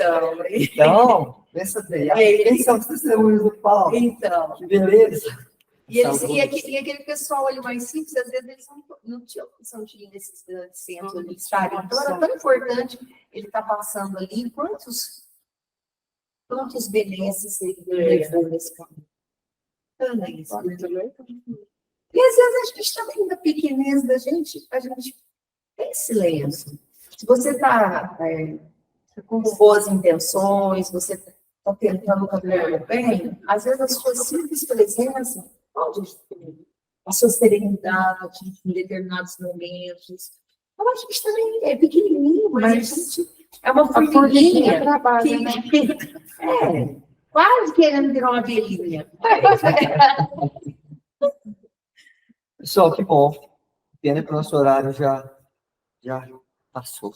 Então, pensa bem, quem são os testemunhos do Paulo? Então, Que beleza. e aquele pessoal ali mais simples, às vezes eles não tinham condição de ir nesses grandes centros ali, sabe? Então era tão importante ele estar passando ali, quantos benesses ele levou nesse caminho. E às vezes a gente também, da pequenez da gente, a gente tem silêncio. Se você está com boas intenções, você está tentando fazer o bem, às vezes a sua simples presença pode destruir. a sua serenidade em determinados momentos. Eu acho que isso também é pequenininho, mas a gente é uma formiguinha trabalha, que, né? quase querendo virar uma abelhinha. Pessoal, que bom. Pena que o nosso horário já passou.